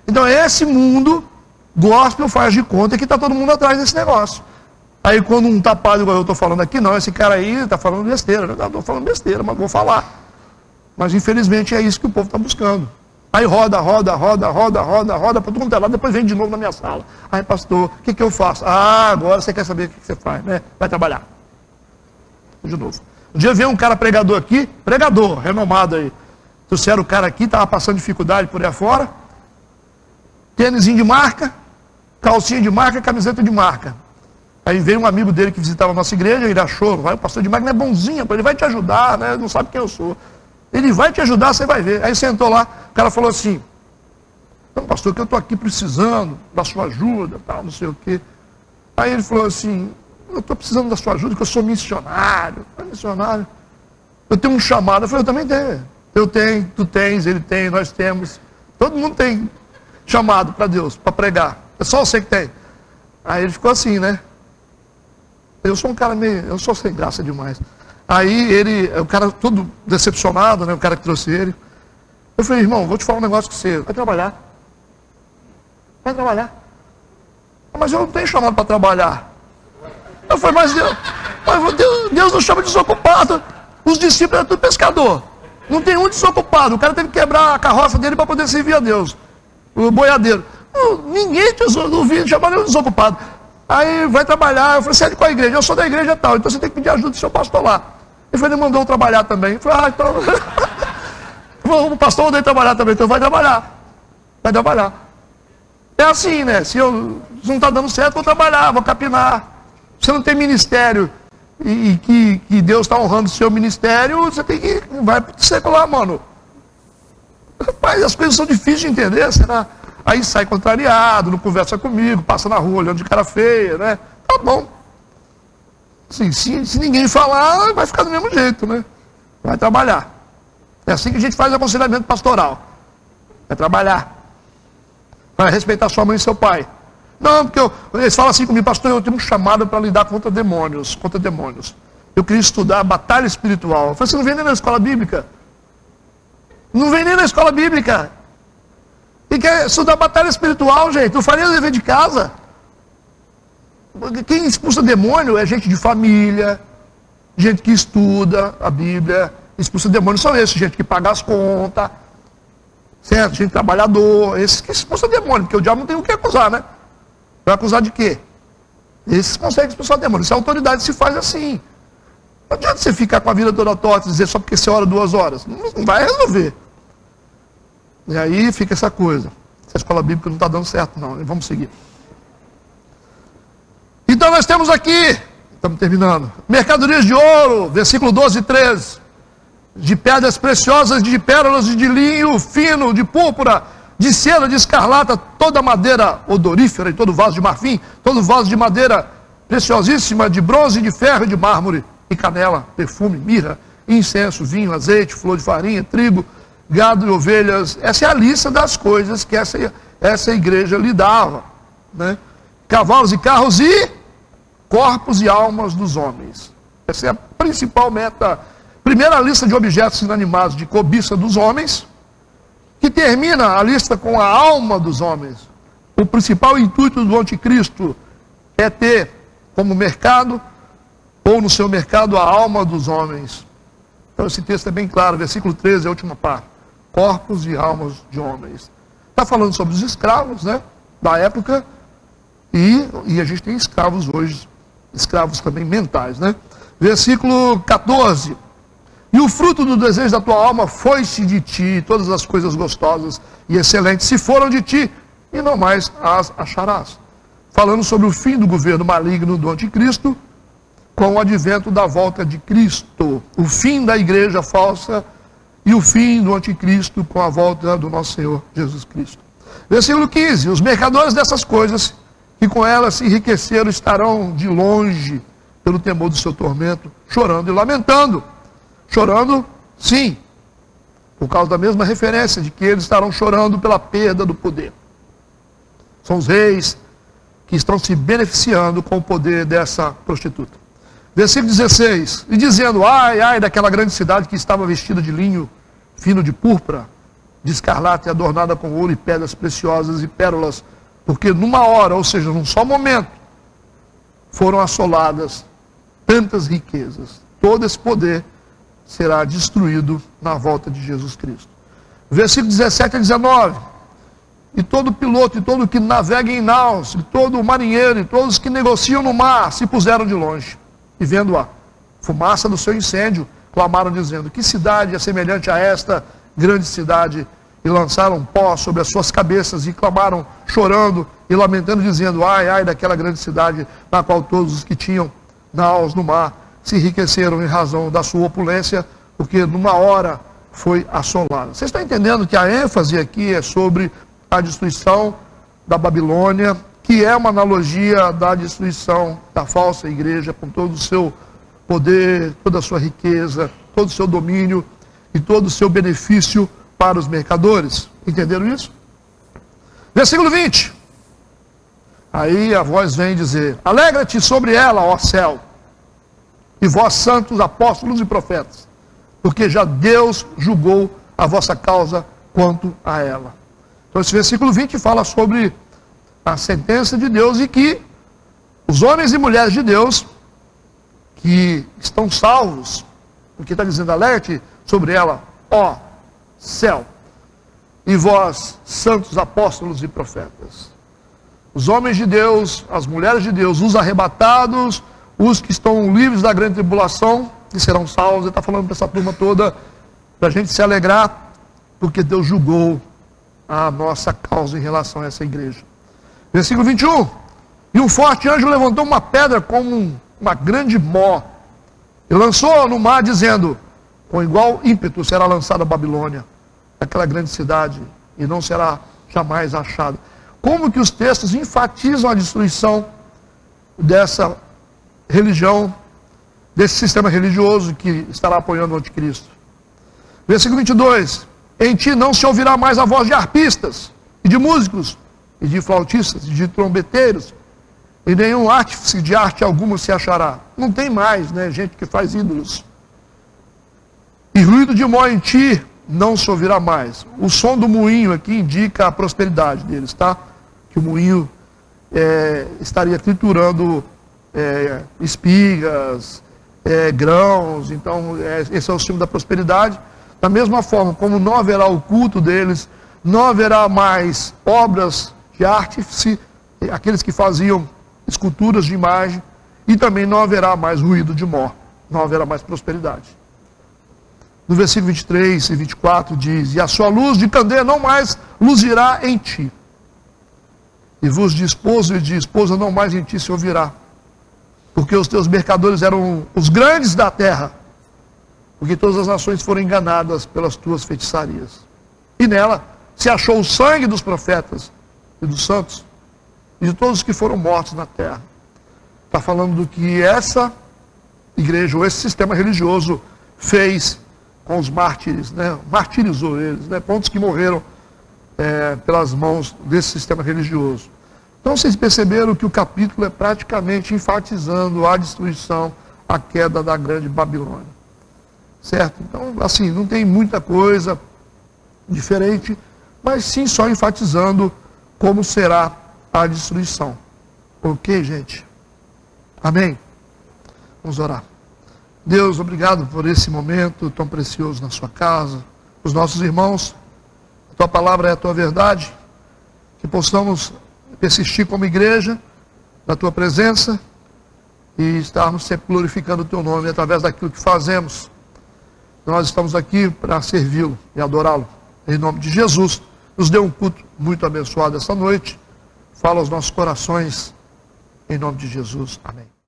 Então esse mundo gospel faz de conta que está todo mundo atrás desse negócio. Aí quando um tapado igual eu estou falando aqui, não, esse cara aí está falando besteira. Eu estou falando besteira, mas vou falar. Mas infelizmente é isso que o povo está buscando. Aí roda para todo mundo lá, depois vem de novo na minha sala. Aí pastor, o que eu faço? Ah, agora você quer saber o que você faz, né? Vai trabalhar. De novo. Um dia veio um cara pregador aqui, pregador, renomado aí. Trouxeram o cara aqui, estava passando dificuldade por aí afora. Tênisinho de marca, calcinha de marca, camiseta de marca. Aí veio um amigo dele que visitava a nossa igreja, ele achou, vai, o pastor de marca não é bonzinho, ele vai te ajudar, né? Não sabe quem eu sou. Ele vai te ajudar, você vai ver. Aí sentou lá, o cara falou assim, não, pastor, que eu estou aqui precisando da sua ajuda, tal, não sei o quê. Aí ele falou assim, eu estou precisando da sua ajuda, que eu sou missionário. Missionário. Eu tenho um chamado. Eu falei, eu também tenho. Eu tenho, tu tens, ele tem, nós temos. Todo mundo tem chamado para Deus, para pregar. É só você que tem. Aí ele ficou assim, né? Eu sou um cara meio, eu sou sem graça demais. Aí ele, o cara todo decepcionado, né? O cara que trouxe ele. Eu falei, irmão, vou te falar um negócio com você. Vai trabalhar. Vai trabalhar. Mas eu não tenho chamado para trabalhar. Eu falei, mas Deus não chama de desocupado. Os discípulos eram tudo pescador. Não tem um desocupado. O cara teve que quebrar a carroça dele para poder servir a Deus. O boiadeiro. Ninguém não ouviu chamar de desocupado. Aí vai trabalhar. Eu falei, você é de qual igreja? Eu sou da igreja tal. Então você tem que pedir ajuda do seu pastor lá. Ele falou, ele mandou eu trabalhar também. Eu falei, então... o pastor mandou ele trabalhar também. Então vai trabalhar. Vai trabalhar. É assim, né? Se não está dando certo, vou trabalhar, vou capinar. Você não tem ministério e que Deus está honrando o seu ministério, você tem que... Vai para o secular, mano. Mas as coisas são difíceis de entender, será? Aí sai contrariado, não conversa comigo, passa na rua olhando de cara feia, né? Tá bom. Assim, se ninguém falar, vai ficar do mesmo jeito, né? Vai trabalhar. É assim que a gente faz aconselhamento pastoral. Vai trabalhar. Vai respeitar sua mãe e seu pai. Não, porque eles falam assim comigo, pastor, eu tenho um chamado para lidar contra demônios. Eu queria estudar batalha espiritual. Eu falei, você não vem nem na escola bíblica? Não vem nem na escola bíblica. E quer estudar batalha espiritual, gente? Não faria o dever de casa. Quem expulsa demônio é gente de família, gente que estuda a Bíblia. Expulsa demônio são esses, gente que paga as contas, certo? Gente trabalhador, esses que expulsa demônio, porque o diabo não tem o que acusar, né? Vai acusar de quê? Esses conseguem expulsar demônio. Se a autoridade se faz assim. Não adianta você ficar com a vida toda torta e dizer só porque você ora 2 horas. Não vai resolver. E aí fica essa coisa. Essa escola bíblica não está dando certo, não. Vamos seguir. Então nós temos aqui, estamos terminando, mercadorias de ouro, versículo 12 e 13. De pedras preciosas, de pérolas, de linho fino, de púrpura, de seda, de escarlata, toda madeira odorífera e todo vaso de marfim, todo vaso de madeira preciosíssima, de bronze, de ferro e de mármore, e canela, perfume, mirra, incenso, vinho, azeite, flor de farinha, trigo, gado e ovelhas. Essa é a lista das coisas que essa igreja lhe dava, né? Cavalos e carros e corpos e almas dos homens. Essa é a principal meta. Primeira lista de objetos inanimados de cobiça dos homens, que termina a lista com a alma dos homens. O principal intuito do anticristo é ter como mercado, ou no seu mercado, a alma dos homens. Então esse texto é bem claro, versículo 13, a última parte. Corpos e almas de homens. Está falando sobre os escravos, né, da época, e a gente tem escravos hoje, escravos também mentais, né? Versículo 14. E o fruto do desejo da tua alma foi-se de ti, todas as coisas gostosas e excelentes se foram de ti, e não mais as acharás. Falando sobre o fim do governo maligno do anticristo, com o advento da volta de Cristo. O fim da igreja falsa e o fim do anticristo com a volta do nosso Senhor Jesus Cristo. Versículo 15. Os mercadores dessas coisas, que com elas se enriqueceram, estarão de longe pelo temor do seu tormento, chorando e lamentando. Chorando, sim, por causa da mesma referência de que eles estarão chorando pela perda do poder. São os reis que estão se beneficiando com o poder dessa prostituta. Versículo 16. E dizendo, ai, ai, daquela grande cidade que estava vestida de linho fino de púrpura, de escarlate e adornada com ouro e pedras preciosas e pérolas, porque numa hora, ou seja, num só momento, foram assoladas tantas riquezas. Todo esse poder será destruído na volta de Jesus Cristo. Versículo 17 a 19. E todo piloto, e todo que navega em naus, e todo marinheiro, e todos que negociam no mar, se puseram de longe. E vendo a fumaça do seu incêndio, clamaram dizendo, que cidade é semelhante a esta grande cidade? E lançaram pó sobre as suas cabeças, e clamaram, chorando e lamentando, dizendo, ai, ai, daquela grande cidade, na qual todos os que tinham naus no mar se enriqueceram em razão da sua opulência, porque numa hora foi assolada. Vocês estão entendendo que a ênfase aqui é sobre a destruição da Babilônia, que é uma analogia da destruição da falsa igreja, com todo o seu poder, toda a sua riqueza, todo o seu domínio e todo o seu benefício para os mercadores. Entenderam isso? Versículo 20. Aí a voz vem dizer, alegra-te sobre ela, ó céu, e vós santos apóstolos e profetas, porque já Deus julgou a vossa causa quanto a ela. Então esse versículo 20 fala sobre a sentença de Deus e que os homens e mulheres de Deus que estão salvos, porque está dizendo, alerte sobre ela, ó céu, e vós santos apóstolos e profetas. Os homens de Deus, as mulheres de Deus, os arrebatados, os que estão livres da grande tribulação, que serão salvos. Ele está falando para essa turma toda, para a gente se alegrar, porque Deus julgou a nossa causa em relação a essa igreja. Versículo 21. E um forte anjo levantou uma pedra como uma grande mó, e lançou no mar, dizendo, com igual ímpeto será lançada a Babilônia, aquela grande cidade, e não será jamais achada. Como que os textos enfatizam a destruição dessa religião, desse sistema religioso que estará apoiando o anticristo. Versículo 22. Em ti não se ouvirá mais a voz de arpistas, e de músicos, e de flautistas, e de trombeteiros, e nenhum artífice de arte alguma se achará. Não tem mais, né, gente que faz ídolos. E ruído de mó em ti não se ouvirá mais. O som do moinho aqui indica a prosperidade deles, tá? Que o moinho estaria triturando espigas, grãos. Então esse é o símbolo da prosperidade. Da mesma forma, como não haverá o culto deles, não haverá mais obras de arte, aqueles que faziam esculturas de imagem, e também não haverá mais ruído de mó, não haverá mais prosperidade. No versículo 23 e 24 diz, e a sua luz de candeia não mais luzirá em ti, e vos de esposo e de esposa não mais em ti se ouvirá, porque os teus mercadores eram os grandes da terra, porque todas as nações foram enganadas pelas tuas feitiçarias. E nela se achou o sangue dos profetas e dos santos e de todos os que foram mortos na terra. Está falando do que essa igreja, ou esse sistema religioso fez com os mártires, né? Martirizou eles, né? Pontos que morreram pelas mãos desse sistema religioso. Então vocês perceberam que o capítulo é praticamente enfatizando a destruição, a queda da grande Babilônia. Certo? Então, assim, não tem muita coisa diferente, mas sim só enfatizando como será a destruição. Ok, gente? Amém? Vamos orar. Deus, obrigado por esse momento tão precioso na sua casa. Os nossos irmãos, a tua palavra é a tua verdade. Que possamos persistir como igreja na tua presença e estarmos sempre glorificando o teu nome através daquilo que fazemos. Nós estamos aqui para servi-lo e adorá-lo. Em nome de Jesus, nos dê um culto muito abençoado esta noite. Fala aos nossos corações, em nome de Jesus. Amém.